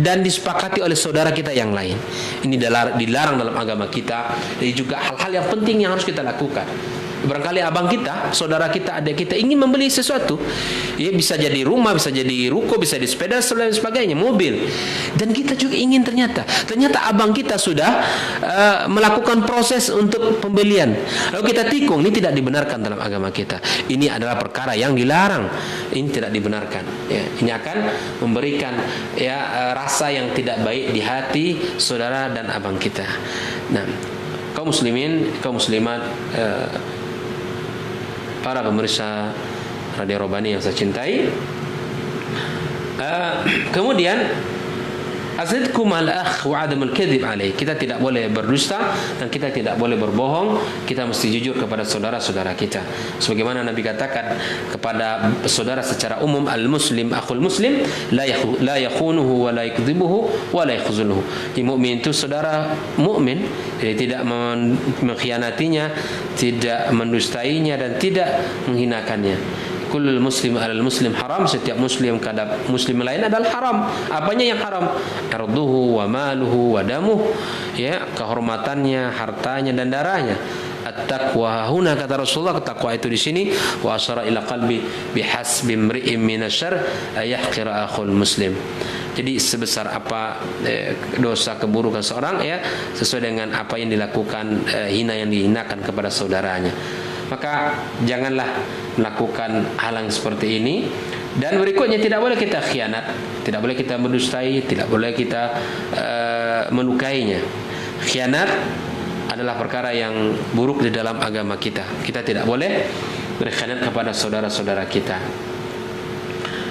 dan disepakati oleh saudara kita yang lain. Ini dilarang dalam agama kita. Jadi juga hal-hal yang penting yang harus kita lakukan. Barangkali abang kita, saudara kita, adik kita ingin membeli sesuatu, ya, bisa jadi rumah, bisa jadi ruko, bisa di sepeda dan sebagainya, mobil, dan kita juga ingin ternyata abang kita sudah melakukan proses untuk pembelian, lalu kita tikung. Ini tidak dibenarkan dalam agama kita. Ini adalah perkara yang dilarang. Ini tidak dibenarkan. Ya, ini akan memberikan rasa yang tidak baik di hati saudara dan abang kita. Nah, kaum muslimin, kaum muslimat, para pemirsa Radio Robani yang saya cintai, kemudian azidkum al-akh wa adam al-kadhib alaih. Kita tidak boleh berdusta dan kita tidak boleh berbohong. Kita mesti jujur kepada saudara-saudara kita. Sebagaimana Nabi katakan kepada saudara secara umum, al-muslim akhul muslim la yakhunuhu wa la yakdhibuhu wa la yakhzuluhu. Mukmin itu saudara mukmin, jadi tidak mengkhianatinya, tidak mendustainya dan tidak menghinakannya. Kullul muslim alal muslim haram. Setiap muslim kepada muslim lain adalah haram. Apanya yang haram? Arduhu wa maluhu wa damuh, ya, kehormatannya, hartanya dan darahnya. At-taqwa huna, kata Rasulullah, takwa itu di sini, wa asyara ila qalbi bihasbi imri'in minasyarr ayahqira akhul muslim. Jadi sebesar apa dosa keburukan seorang, ya, sesuai dengan apa yang dilakukan, hina yang dihinakan kepada saudaranya. Maka janganlah melakukan hal yang seperti ini. Dan berikutnya, tidak boleh kita khianat, tidak boleh kita mendustai, tidak boleh kita melukainya. Khianat adalah perkara yang buruk di dalam agama kita. Kita tidak boleh berkhianat kepada saudara-saudara kita.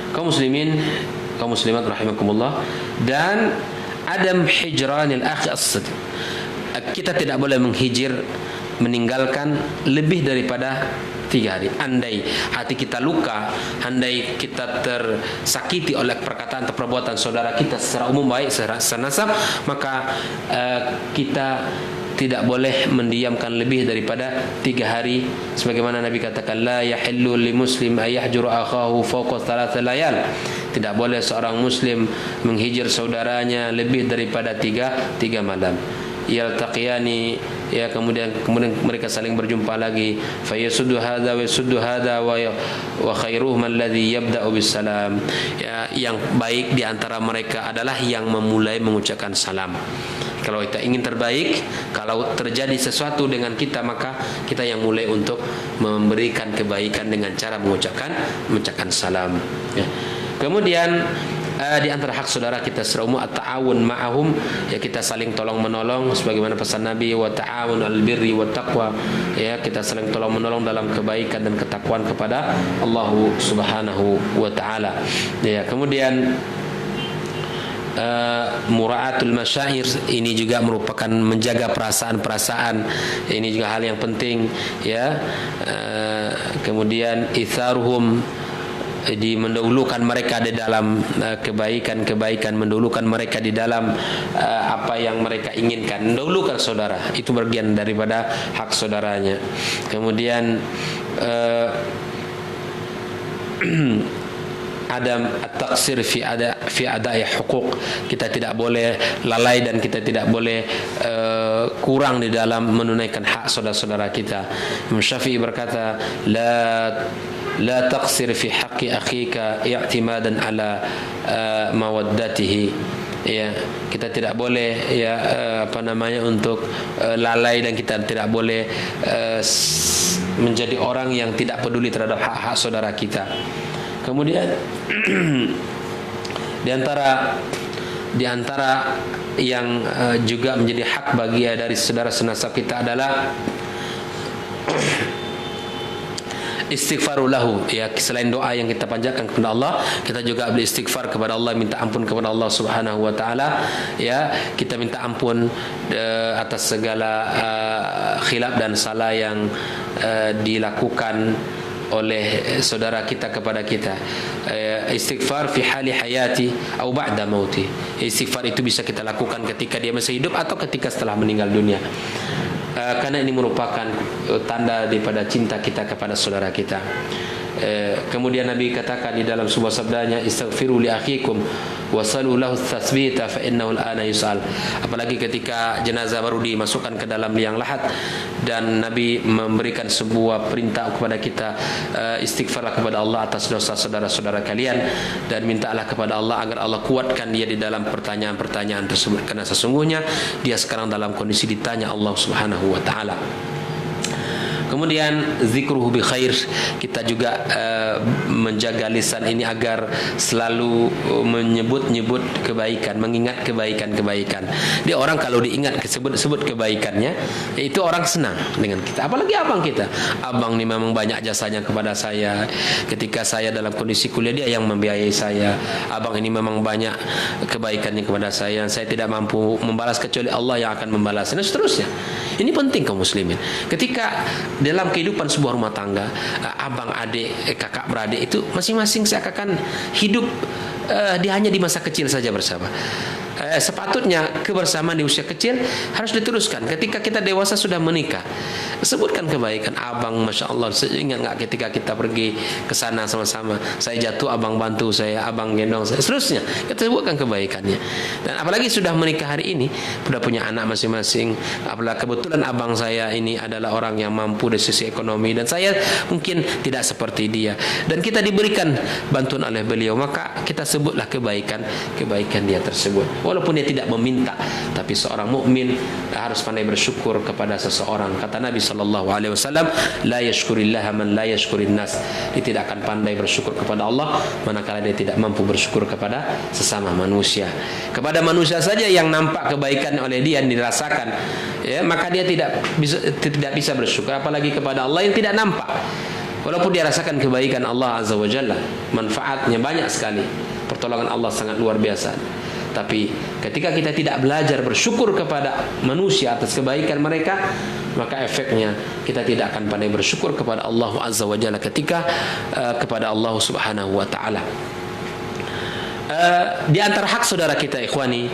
Kaum muslimin, kaum muslimat rahimakumullah. Dan adam hijranil akhi as-sidq. Kita tidak boleh menghijir, meninggalkan lebih daripada 3 hari. Andai hati kita luka, andai kita tersakiti oleh perkataan atau perbuatan saudara kita secara umum, baik secara nasab, maka kita tidak boleh mendiamkan lebih daripada 3 hari. Sebagaimana Nabi katakan, la yahillu li muslim ayahjuru akhahu fawqa 3 layal. Tidak boleh seorang muslim menghijir saudaranya lebih daripada 3 malam. Yaltaqiyani, ya, kemudian mereka saling berjumpa lagi, fayasuddu hadza wa yasuddu hadza wa khairuhum alladhi yabda'u bis salam. Ya, yang baik di antara mereka adalah yang memulai mengucapkan salam. Kalau kita ingin terbaik, kalau terjadi sesuatu dengan kita, maka kita yang mulai untuk memberikan kebaikan dengan cara mengucapkan salam, ya. Kemudian di antara hak saudara kita secara umum at-ta'awun ma'ahum, ya, kita saling tolong menolong sebagaimana pesan Nabi, wa ta'awun al-birri wa taqwa, ya, kita saling tolong menolong dalam kebaikan dan ketakwaan kepada Allah Subhanahu wa taala. Ya, kemudian mura'atul masyair, ini juga merupakan menjaga perasaan-perasaan. Ini juga hal yang penting, ya. Kemudian itharuhum, mendahulukan mereka di dalam kebaikan, mendahulukan mereka di dalam apa yang mereka inginkan, mendahulukan saudara, itu bagian daripada hak saudaranya. Kemudian adam at-taqsir fi ada'i huquq, kita tidak boleh lalai dan kita tidak boleh kurang di dalam menunaikan hak saudara-saudara kita. Imam Syafi'i berkata, la taqsir fi haqqi akhika i'timadan ala mawaddatihi. Ya, kita tidak boleh, ya, untuk lalai, dan kita tidak boleh menjadi orang yang tidak peduli terhadap hak-hak saudara kita. Kemudian di antara yang juga menjadi hak bagi dari saudara senasab kita adalah istighfaru lahu, ya, selain doa yang kita panjatkan kepada Allah, kita juga beristighfar kepada Allah, minta ampun kepada Allah Subhanahu wa taala, ya, kita minta ampun atas segala khilaf dan salah yang dilakukan oleh saudara kita kepada kita. Istighfar fi hali hayati atau ba'da mauti. Istighfar itu bisa kita lakukan ketika dia masih hidup atau ketika setelah meninggal dunia. karena ini merupakan tanda daripada cinta kita kepada saudara kita. Kemudian Nabi katakan di dalam sebuah sabdanya, istaghfiru li akhikum wasalu lahu tatsbita fa innahu al-ana yus'al. Apalagi ketika jenazah baru dimasukkan ke dalam liang lahat dan Nabi memberikan sebuah perintah kepada kita, istighfarlah kepada Allah atas dosa saudara-saudara kalian dan mintalah kepada Allah agar Allah kuatkan dia di dalam pertanyaan-pertanyaan tersebut, karena sesungguhnya dia sekarang dalam kondisi ditanya Allah Subhanahu wa taala. Kemudian zikruhu bi khair, kita juga menjaga lisan ini agar selalu menyebut-nyebut kebaikan, mengingat kebaikan-kebaikan. Dia orang kalau diingat sebut kebaikannya, itu orang senang dengan kita. Apalagi abang kita. Abang ni memang banyak jasanya kepada saya. Ketika saya dalam kondisi kuliah, dia yang membiayai saya. Abang ini memang banyak kebaikannya kepada saya. Saya tidak mampu membalas kecuali Allah yang akan membalas. Dan seterusnya. Ini penting kaum muslimin. Ketika dalam kehidupan sebuah rumah tangga, abang, adik, kakak, beradik itu masing-masing seakan hidup dia hanya di masa kecil saja bersama. Sepatutnya kebersamaan di usia kecil harus diteruskan. Ketika kita dewasa sudah menikah, sebutkan kebaikan abang, masya Allah. Ingat nggak ketika kita pergi ke sana sama-sama, saya jatuh abang bantu saya, abang gendong saya, seterusnya kita sebutkan kebaikannya. Dan apalagi sudah menikah hari ini, sudah punya anak masing-masing. Apalagi kebetulan abang saya ini adalah orang yang mampu dari sisi ekonomi dan saya mungkin tidak seperti dia, dan kita diberikan bantuan oleh beliau, maka kita sebutlah kebaikan dia tersebut. Walaupun dia tidak meminta, tapi seorang mukmin harus pandai bersyukur kepada seseorang. Kata Nabi SAW, la yashkurillaha man la yashkurin nas. Dia tidak akan pandai bersyukur kepada Allah manakala dia tidak mampu bersyukur kepada sesama manusia. Kepada manusia saja yang nampak kebaikan oleh dia yang dirasakan, ya, maka dia tidak bisa bersyukur, apalagi kepada Allah yang tidak nampak. Walaupun dia rasakan kebaikan Allah Azza wa Jalla, manfaatnya banyak sekali, pertolongan Allah sangat luar biasa. Tapi ketika kita tidak belajar bersyukur kepada manusia atas kebaikan mereka, maka efeknya kita tidak akan pandai bersyukur kepada Allah Azza wa Jalla ketika kepada Allah Subhanahu wa taala. Di antara hak saudara kita, ikhwani,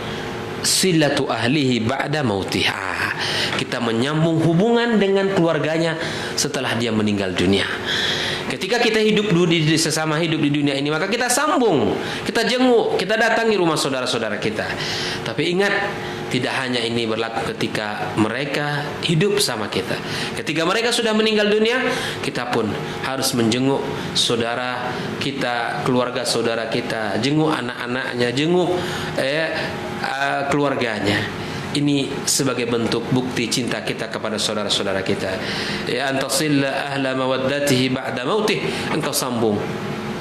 silatu ahlihi ba'da mautiha. Kita menyambung hubungan dengan keluarganya setelah dia meninggal dunia. Ketika kita hidup di sesama hidup di dunia ini, maka kita sambung, kita jenguk, kita datangi rumah saudara-saudara kita. Tapi ingat, tidak hanya ini berlaku ketika mereka hidup sama kita. Ketika mereka sudah meninggal dunia, kita pun harus menjenguk saudara kita, keluarga saudara kita, jenguk anak-anaknya, jenguk keluarganya. Ini sebagai bentuk bukti cinta kita kepada saudara-saudara kita. Ya, antasilla ahla mawaddatihi ba'da mautih, engkau sambung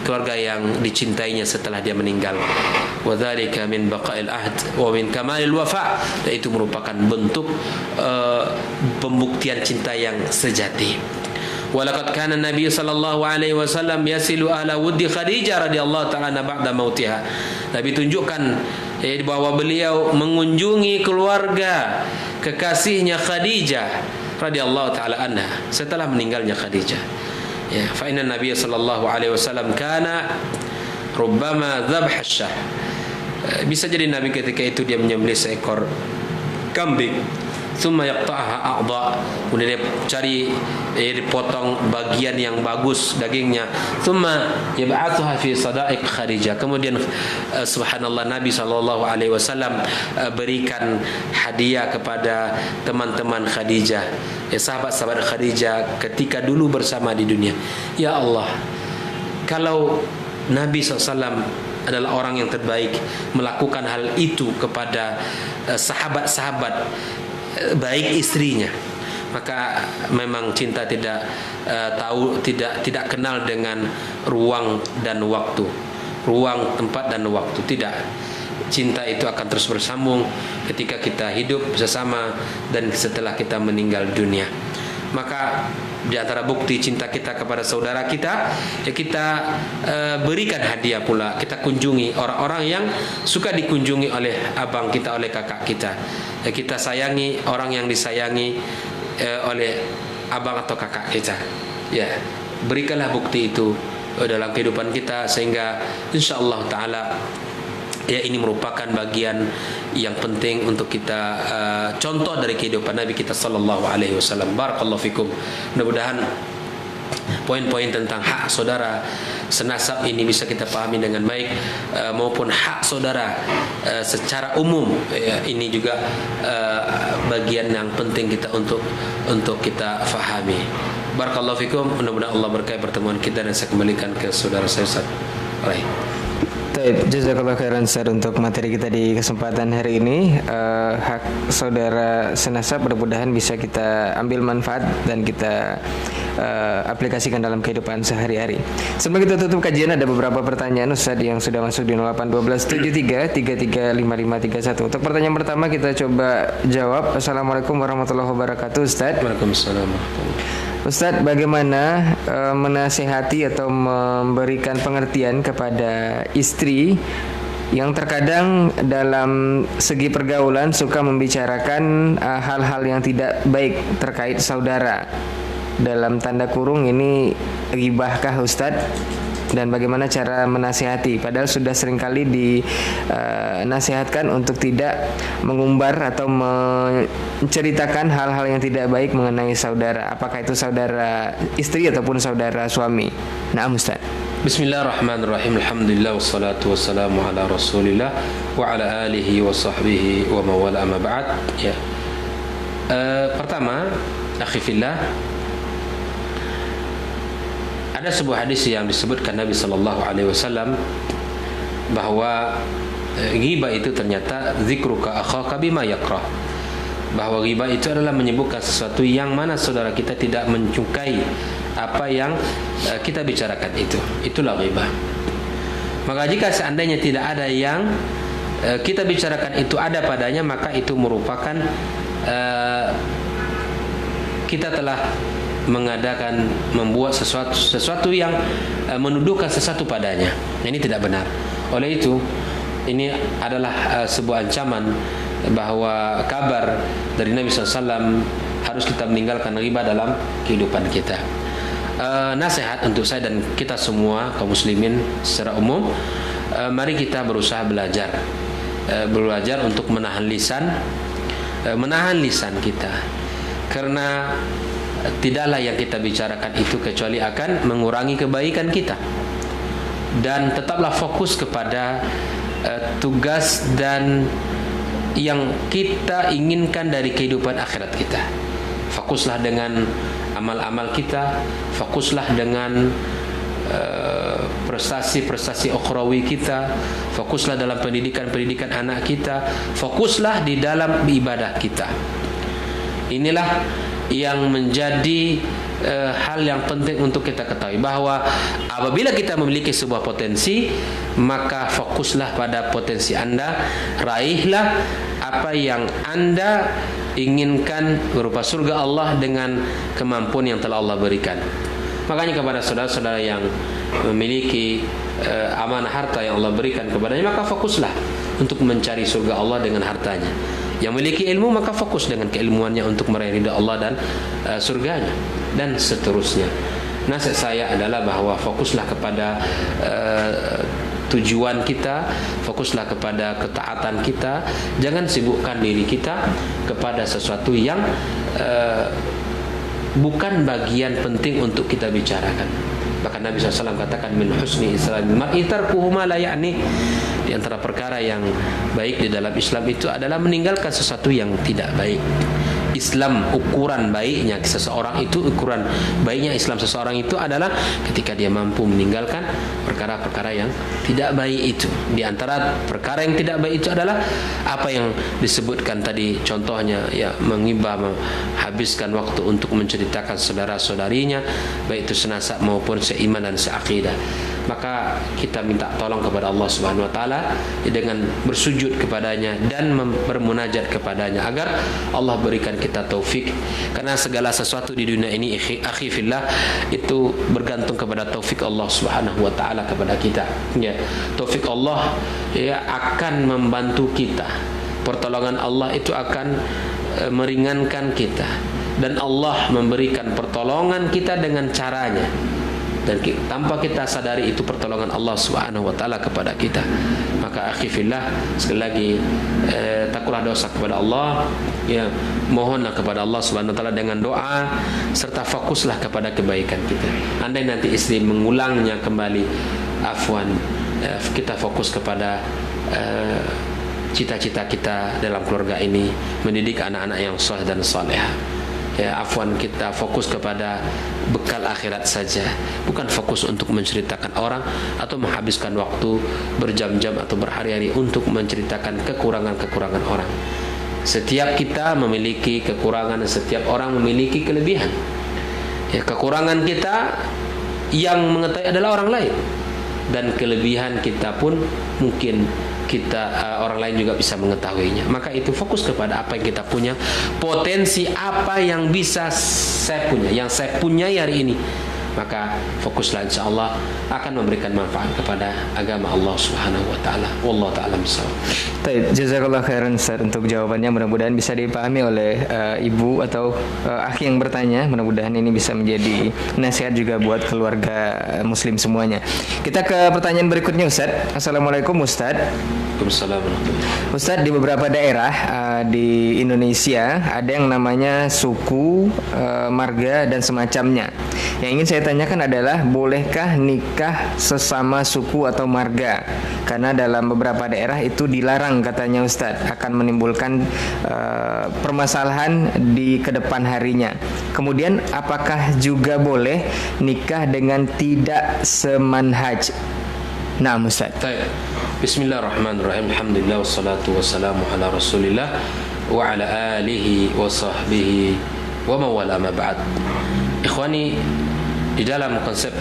keluarga yang dicintainya setelah dia meninggal. Wa dzalika min baqa'il ahd wa min kamalil wafa. Dan itu merupakan bentuk pembuktian cinta yang sejati. Walaqad kana Nabi sallallahu alaihi wasallam yasilu ala wuddi Khadijah radhiyallahu ta'ala ba'da mautiha. Nabi tunjukkan bahwa beliau mengunjungi keluarga kekasihnya Khadijah radhiyallahu ta'ala anha setelah meninggalnya Khadijah. Ya, fa inna Nabi sallallahu alaihi wasallam kana rubbama dzabha syah. Bisa jadi Nabi ketika itu dia menyembelih seekor kambing, thumma yaqta'aha a'dha, kemudian dia cari dipotong bagian yang bagus dagingnya, thumma yab'athuha fi sada'iq Khadijah. Kemudian subhanallah, Nabi sallallahu alaihi wasallam berikan hadiah kepada teman-teman Khadijah, sahabat-sahabat Khadijah ketika dulu bersama di dunia. Ya Allah, kalau Nabi SAW adalah orang yang terbaik melakukan hal itu kepada sahabat-sahabat baik istrinya, maka memang cinta tidak tidak kenal dengan ruang dan waktu, ruang, tempat dan waktu. Tidak. Cinta itu akan terus bersambung ketika kita hidup bersama dan setelah kita meninggal dunia. Maka di antara bukti cinta kita kepada saudara kita, ya kita berikan hadiah pula. Kita kunjungi orang-orang yang suka dikunjungi oleh abang kita, oleh kakak kita. Ya, kita sayangi orang yang disayangi oleh abang atau kakak kita. Ya, berikanlah bukti itu dalam kehidupan kita, sehingga insyaallah taala Ya, ini merupakan bagian yang penting untuk kita contoh dari kehidupan Nabi kita sallallahu alaihi wasallam. Barakallahu fikum. Mudah-mudahan poin-poin tentang hak saudara senasab ini bisa kita pahami dengan baik, maupun hak saudara secara umum. Ini juga bagian yang penting kita untuk kita fahami. Barakallahu fikum. Mudah-mudahan Allah berkahi pertemuan kita, dan saya kembalikan ke saudara saya Ustaz. Baik. Baik, jazakallah khairan Ustaz untuk materi kita di kesempatan hari ini. Hak saudara senasab mudah-mudahan bisa kita ambil manfaat dan kita aplikasikan dalam kehidupan sehari-hari. Sebelum kita tutup kajian, ada beberapa pertanyaan Ustaz yang sudah masuk di 081273335531. Untuk pertanyaan pertama kita coba jawab. Assalamualaikum warahmatullahi wabarakatuh Ustaz. Waalaikumsalam warahmatullahi. Ustadz, bagaimana menasihati atau memberikan pengertian kepada istri yang terkadang dalam segi pergaulan suka membicarakan hal-hal yang tidak baik terkait saudara? Dalam tanda kurung ini ghibahkah Ustadz? Dan bagaimana cara menasihati? Padahal sudah seringkali dinasihatkan untuk tidak mengumbar atau menceritakan hal-hal yang tidak baik mengenai saudara. Apakah itu saudara istri ataupun saudara suami? Naam Ustaz. Bismillahirrahmanirrahim. Alhamdulillah wassalatu wassalamu ala Rasulillah wa ala alihi wa sahbihi wa mawala amma ba'd. Ya. Pertama, akhi fillah, ada sebuah hadis yang disebutkan Nabi sallallahu alaihi wasallam bahwa ghibah itu ternyata zikruka akhaka bima yakrah. Bahwa ghibah itu adalah menyebutkan sesuatu yang mana saudara kita tidak menyukai apa yang kita bicarakan itu. Itulah ghibah. Maka jika seandainya tidak ada yang kita bicarakan itu ada padanya, maka itu merupakan kita telah membuat sesuatu yang menuduhkan sesuatu padanya. Ini tidak benar. Oleh itu, ini adalah sebuah ancaman bahwa kabar dari Nabi SAW harus kita meninggalkan ghibah dalam kehidupan kita. Nasihat untuk saya dan kita semua kaum muslimin secara umum, mari kita berusaha belajar untuk menahan lisan kita, karena tidaklah yang kita bicarakan itu kecuali akan mengurangi kebaikan kita. Dan tetaplah fokus kepada tugas dan yang kita inginkan dari kehidupan akhirat kita. Fokuslah dengan amal-amal kita, fokuslah dengan prestasi-prestasi ukhrawi kita, fokuslah dalam pendidikan anak kita, fokuslah di dalam ibadah kita. Inilah yang menjadi hal yang penting untuk kita ketahui, bahwa apabila kita memiliki sebuah potensi, maka fokuslah pada potensi Anda, raihlah apa yang Anda inginkan berupa surga Allah dengan kemampuan yang telah Allah berikan. Makanya kepada saudara-saudara yang memiliki amanah harta yang Allah berikan kepadanya, maka fokuslah untuk mencari surga Allah dengan hartanya. Yang memiliki ilmu, maka fokus dengan keilmuannya untuk meraih ridha Allah dan surganya, dan seterusnya. Nasihat saya adalah bahwa fokuslah kepada tujuan kita, fokuslah kepada ketaatan kita. Jangan sibukkan diri kita kepada sesuatu yang bukan bagian penting untuk kita bicarakan. Bahkan Nabi SAW katakan, min husni islamil mar'i tarkuhu ma la ya'ni. Di antara perkara yang baik di dalam Islam itu adalah meninggalkan sesuatu yang tidak baik. Islam, ukuran baiknya seseorang itu, ukuran baiknya Islam seseorang itu adalah ketika dia mampu meninggalkan perkara-perkara yang tidak baik itu. Di antara perkara yang tidak baik itu adalah apa yang disebutkan tadi, contohnya ya menghibah, menghabiskan waktu untuk menceritakan saudara-saudarinya, baik itu senasab maupun seiman dan seakidah. Maka kita minta tolong kepada Allah Subhanahu wa taala dengan bersujud kepadanya dan bermunajat kepadanya agar Allah berikan kita taufik, karena segala sesuatu di dunia ini akhi fillah itu bergantung kepada taufik Allah Subhanahu wa taala kepada kita. Ya, taufik Allah ya akan membantu kita. Pertolongan Allah itu akan meringankan kita, dan Allah memberikan pertolongan kita dengan caranya. dan tanpa kita sadari itu pertolongan Allah Subhanahu wa taala kepada kita. Maka akhi fillah, sekali lagi takutlah dosa kepada Allah, ya, mohonlah kepada Allah Subhanahu wa taala dengan doa, serta fokuslah kepada kebaikan kita. Andai nanti istri mengulangnya kembali, afwan, kita fokus kepada cita-cita kita dalam keluarga ini, mendidik anak-anak yang saleh dan salehah. Ya, afwan, kita fokus kepada bekal akhirat saja, bukan fokus untuk menceritakan orang atau menghabiskan waktu berjam-jam atau berhari-hari untuk menceritakan kekurangan-kekurangan orang. Setiap kita memiliki kekurangan dan setiap orang memiliki kelebihan. Ya, kekurangan kita yang mengetahui adalah orang lain, dan kelebihan kita pun mungkin orang lain juga bisa mengetahuinya. Maka itu fokus kepada apa yang kita punya, potensi apa yang bisa saya punya, yang saya punya hari ini. Maka fokuslah, insyaallah akan memberikan manfaat kepada agama Allah Subhanahu wa taala. Wallahu taala bisawab. Baik, jazakallah khairan Ustaz untuk jawabannya. Mudah-mudahan bisa dipahami oleh ibu atau akhi yang bertanya. Mudah-mudahan ini bisa menjadi nasihat juga buat keluarga muslim semuanya. Kita ke pertanyaan berikutnya, Ustaz. Assalamualaikum Ustaz. Waalaikumsalam. Ustaz, di beberapa daerah di Indonesia ada yang namanya suku, marga dan semacamnya. Yang ingin saya tanyakan adalah, bolehkah nikah sesama suku atau marga? Karena dalam beberapa daerah itu dilarang katanya Ustaz, akan menimbulkan permasalahan di kedepan harinya. Kemudian apakah juga boleh nikah dengan tidak semanhaj? Nah, Ustaz. Baik. Bismillahirrahmanirrahim. Alhamdulillah wassalatu wassalamu ala Rasulillah wa ala alihi wa sahbihi wa mawala ma ba'd. Ikhwani, di dalam konsep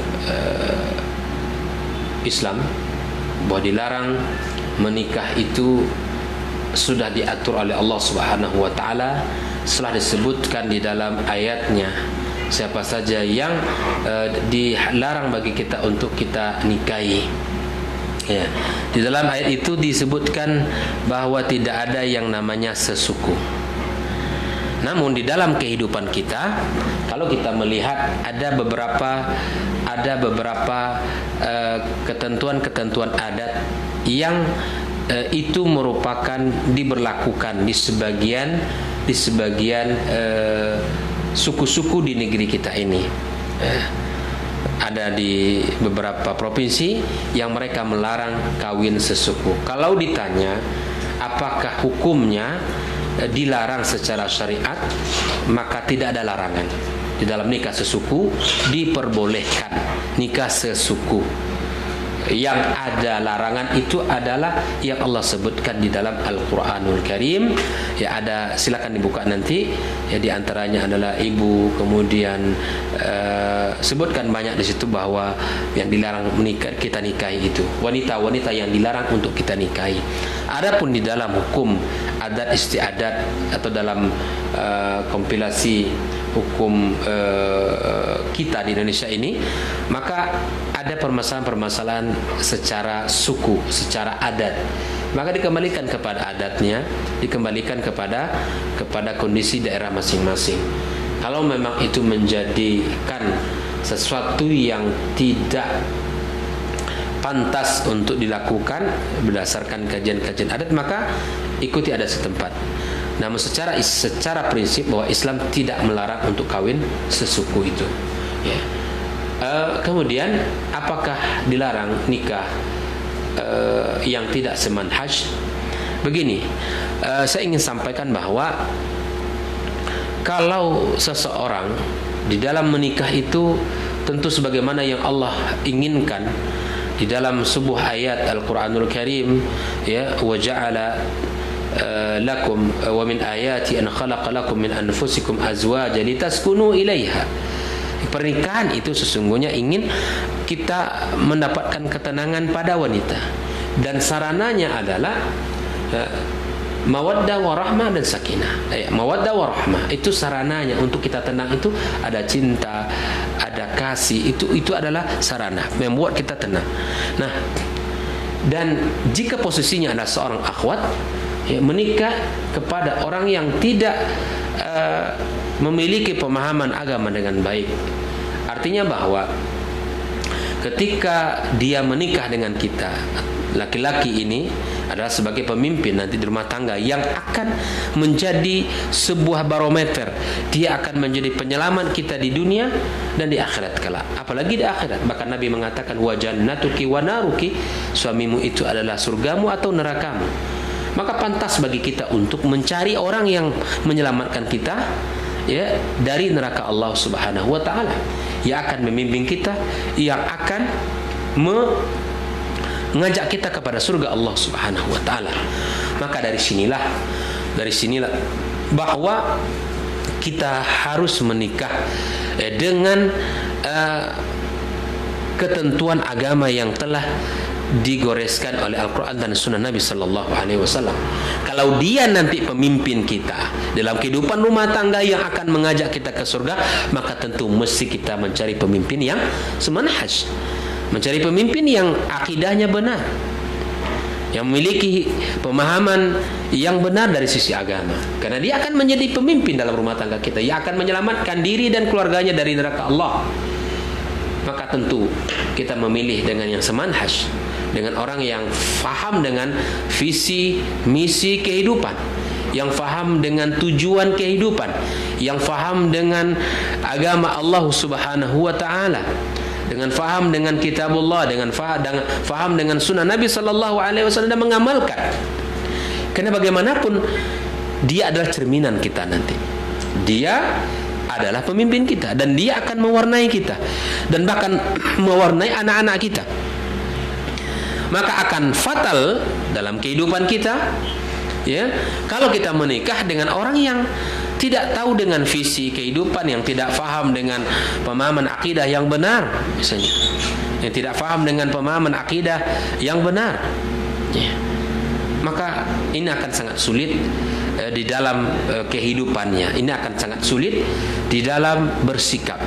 Islam bahwa dilarang menikah itu sudah diatur oleh Allah Subhanahu wa taala, setelah disebutkan di dalam ayatnya siapa saja yang dilarang bagi kita untuk kita nikahi. Ya, di dalam ayat itu disebutkan bahwa tidak ada yang namanya sesuku. Namun di dalam kehidupan kita, kalau kita melihat ada beberapa ketentuan-ketentuan adat yang itu merupakan diberlakukan di sebagian suku-suku di negeri kita ini. Ada di beberapa provinsi yang mereka melarang kawin sesuku. Kalau ditanya apakah hukumnya dilarang secara syariat, maka tidak ada larangan. Di dalam nikah sesuku diperbolehkan nikah sesuku. Yang ada larangan itu adalah yang Allah sebutkan di dalam Al-Quranul Karim. Ya, ada, silakan dibuka nanti. Ya, di antaranya adalah ibu, kemudian sebutkan banyak di situ bahwa yang dilarang kita nikahi itu wanita-wanita yang dilarang untuk kita nikahi. Adapun di dalam hukum adat istiadat atau dalam kompilasi hukum kita di Indonesia ini, maka ada permasalahan-permasalahan secara suku, secara adat. Maka dikembalikan kepada adatnya, dikembalikan kepada kondisi daerah masing-masing. Kalau memang itu menjadikan sesuatu yang tidak pantas untuk dilakukan berdasarkan kajian-kajian adat, maka ikuti adat setempat. Namun secara prinsip bahwa Islam tidak melarang untuk kawin sesuku itu. Ya. Kemudian apakah dilarang nikah yang tidak semanhaj? Begini, saya ingin sampaikan bahwa kalau seseorang di dalam menikah itu tentu sebagaimana yang Allah inginkan di dalam sebuah ayat Al-Quranul Karim, ya, wa ja'ala lakum wa min ayati an khalaqa lakum min anfusikum azwajan litaskunu ilaiha. Pernikahan itu sesungguhnya ingin kita mendapatkan ketenangan pada wanita, dan sarananya adalah mawaddah warahmah dan sakinah. Mawaddah warahmah itu sarananya untuk kita tenang, itu ada cinta, ada kasih, itu adalah sarana membuat kita tenang. Nah, dan jika posisinya adalah seorang akhwat, ya, menikah kepada orang yang tidak memiliki pemahaman agama dengan baik, artinya bahwa ketika dia menikah dengan kita, laki-laki ini adalah sebagai pemimpin nanti di rumah tangga yang akan menjadi sebuah barometer. Dia akan menjadi penyelamat kita di dunia dan di akhirat kelak. Apalagi di akhirat. Bahkan Nabi mengatakan wa jannatuki wa naruki, suamimu itu adalah surgamu atau nerakamu. Maka pantas bagi kita untuk mencari orang yang menyelamatkan kita ya dari neraka Allah Subhanahu wa taala, yang akan membimbing kita, yang akan mengajak kita kepada surga Allah Subhanahu wa taala. Maka dari sinilah bahwa kita harus menikah dengan ketentuan agama yang telah digoreskan oleh Al-Quran dan Sunnah Nabi Sallallahu Alaihi Wasallam. Kalau dia nanti pemimpin kita dalam kehidupan rumah tangga yang akan mengajak kita ke surga, maka tentu mesti kita mencari pemimpin yang semanhaj, mencari pemimpin yang akidahnya benar, yang memiliki pemahaman yang benar dari sisi agama. Karena dia akan menjadi pemimpin dalam rumah tangga kita, yang akan menyelamatkan diri dan keluarganya dari neraka Allah. Maka tentu kita memilih dengan yang semanhaj, dengan orang yang faham dengan visi misi kehidupan, yang faham dengan tujuan kehidupan, yang faham dengan agama Allah Subhanahu wa taala, dengan faham dengan kitabullah, dengan faham dengan sunnah Nabi sallallahu alaihi wasallam, dan mengamalkan. Karena bagaimanapun dia adalah cerminan kita nanti. Dia adalah pemimpin kita dan dia akan mewarnai kita dan bahkan mewarnai anak-anak kita. Maka akan fatal dalam kehidupan kita ya kalau kita menikah dengan orang yang tidak tahu dengan visi kehidupan, yang tidak faham dengan pemahaman akidah yang benar, misalnya yang tidak faham dengan pemahaman akidah yang benar ya. Maka ini akan sangat sulit di dalam kehidupannya, ini akan sangat sulit di dalam bersikap.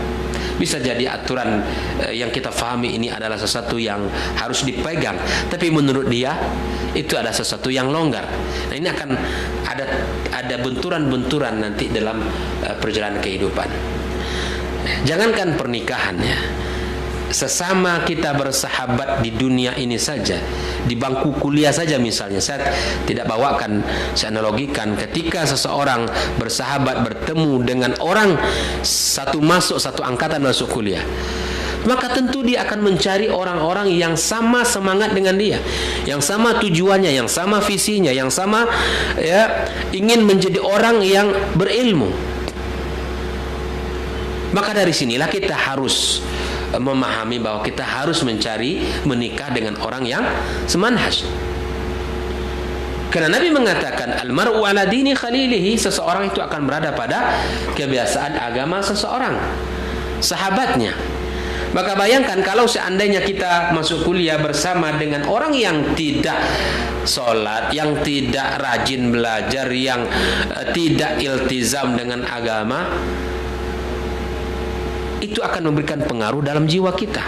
Bisa jadi aturan yang kita fahami ini adalah sesuatu yang harus dipegang, tapi menurut dia itu adalah sesuatu yang longgar. Nah, ini akan ada benturan-benturan nanti dalam perjalanan kehidupan. Jangankan pernikahan ya, sesama kita bersahabat di dunia ini saja, di bangku kuliah saja misalnya, saya tidak bawakan, saya analogikan ketika seseorang bersahabat bertemu dengan orang satu angkatan masuk kuliah, maka tentu dia akan mencari orang-orang yang sama semangat dengan dia, yang sama tujuannya, yang sama visinya, yang sama ya ingin menjadi orang yang berilmu. Maka dari sinilah kita harus memahami bahwa kita harus menikah dengan orang yang semanhaj. Karena Nabi mengatakan al-mar'u ala dini khalilihi, seseorang itu akan berada pada kebiasaan agama seseorang, sahabatnya. Maka bayangkan kalau seandainya kita masuk kuliah bersama dengan orang yang tidak sholat, yang tidak rajin belajar, yang tidak iltizam dengan agama, itu akan memberikan pengaruh dalam jiwa kita.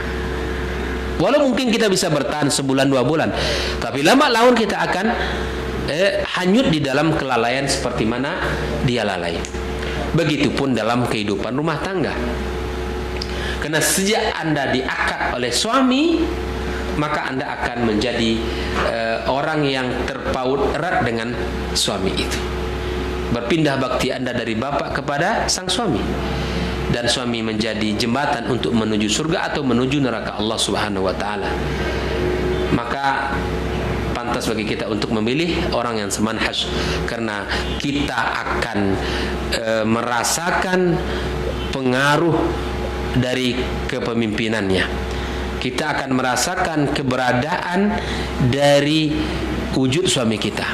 Walau mungkin kita bisa bertahan sebulan 2 bulan, tapi lama laun kita akan hanyut di dalam kelalaian seperti mana dia lalai. Begitupun dalam kehidupan rumah tangga. Karena sejak Anda diakad oleh suami, maka Anda akan menjadi orang yang terpaut erat dengan suami itu. Berpindah bakti Anda dari bapak kepada sang suami, dan suami menjadi jembatan untuk menuju surga atau menuju neraka Allah Subhanahu wa taala. Maka pantas bagi kita untuk memilih orang yang semanhaj, karena kita akan merasakan pengaruh dari kepemimpinannya. Kita akan merasakan keberadaan dari wujud suami kita,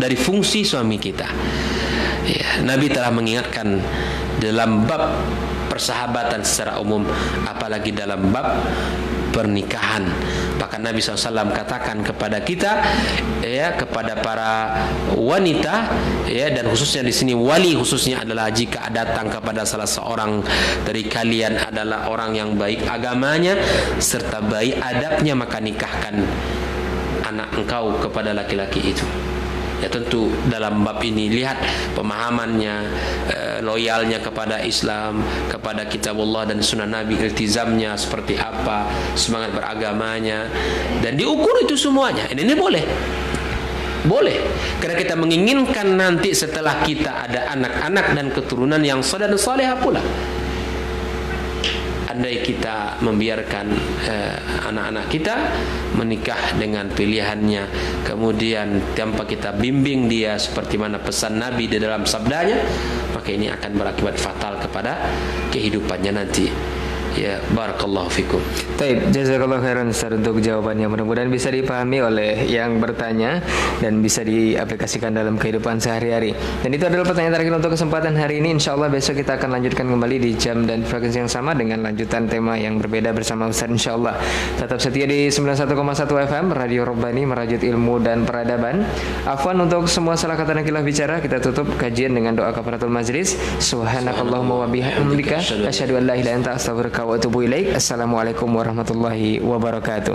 dari fungsi suami kita. Ya, Nabi telah mengingatkan dalam bab persahabatan secara umum, apalagi dalam bab pernikahan. Bahkan Nabi SAW katakan kepada kita, ya, kepada para wanita, ya, dan khususnya di sini wali khususnya adalah jika datang kepada salah seorang dari kalian adalah orang yang baik agamanya serta baik adabnya, maka nikahkan anak engkau kepada laki-laki itu. Ya tentu dalam bab ini lihat pemahamannya, loyalnya kepada Islam, kepada kitabullah dan sunnah Nabi, iltizamnya seperti apa, semangat beragamanya, dan diukur itu semuanya. Ini boleh. Boleh, karena kita menginginkan nanti setelah kita ada anak-anak dan keturunan yang saleh dan salehah pula. Andai kita membiarkan anak-anak kita menikah dengan pilihannya, kemudian tanpa kita bimbing dia seperti mana pesan Nabi di dalam sabdanya, maka ini akan berakibat fatal kepada kehidupannya nanti. Ya, barakallahu fikum. Taib, jazakallahu khairan Ustaz untuk jawabannya. Mudah-mudahan bisa dipahami oleh yang bertanya dan bisa diaplikasikan dalam kehidupan sehari-hari. Dan itu adalah pertanyaan terakhir untuk kesempatan hari ini. Insyaallah besok kita akan lanjutkan kembali di jam dan frekuensi yang sama dengan lanjutan tema yang berbeda bersama Ustaz insyaallah. Tetap setia di 91,1 FM Radio Rabbani, merajut ilmu dan peradaban. Afwan untuk semua salah kata dan khilaf bicara. Kita tutup kajian dengan doa kafaratul majlis. Subhanakallahumma wa bihamdika asyhadu an la ilaha illa anta astaghfiruka wa atubu ilaik. Assalamualaikum warahmatullahi wabarakatuh.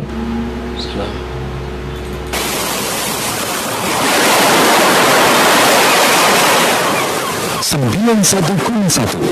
91,1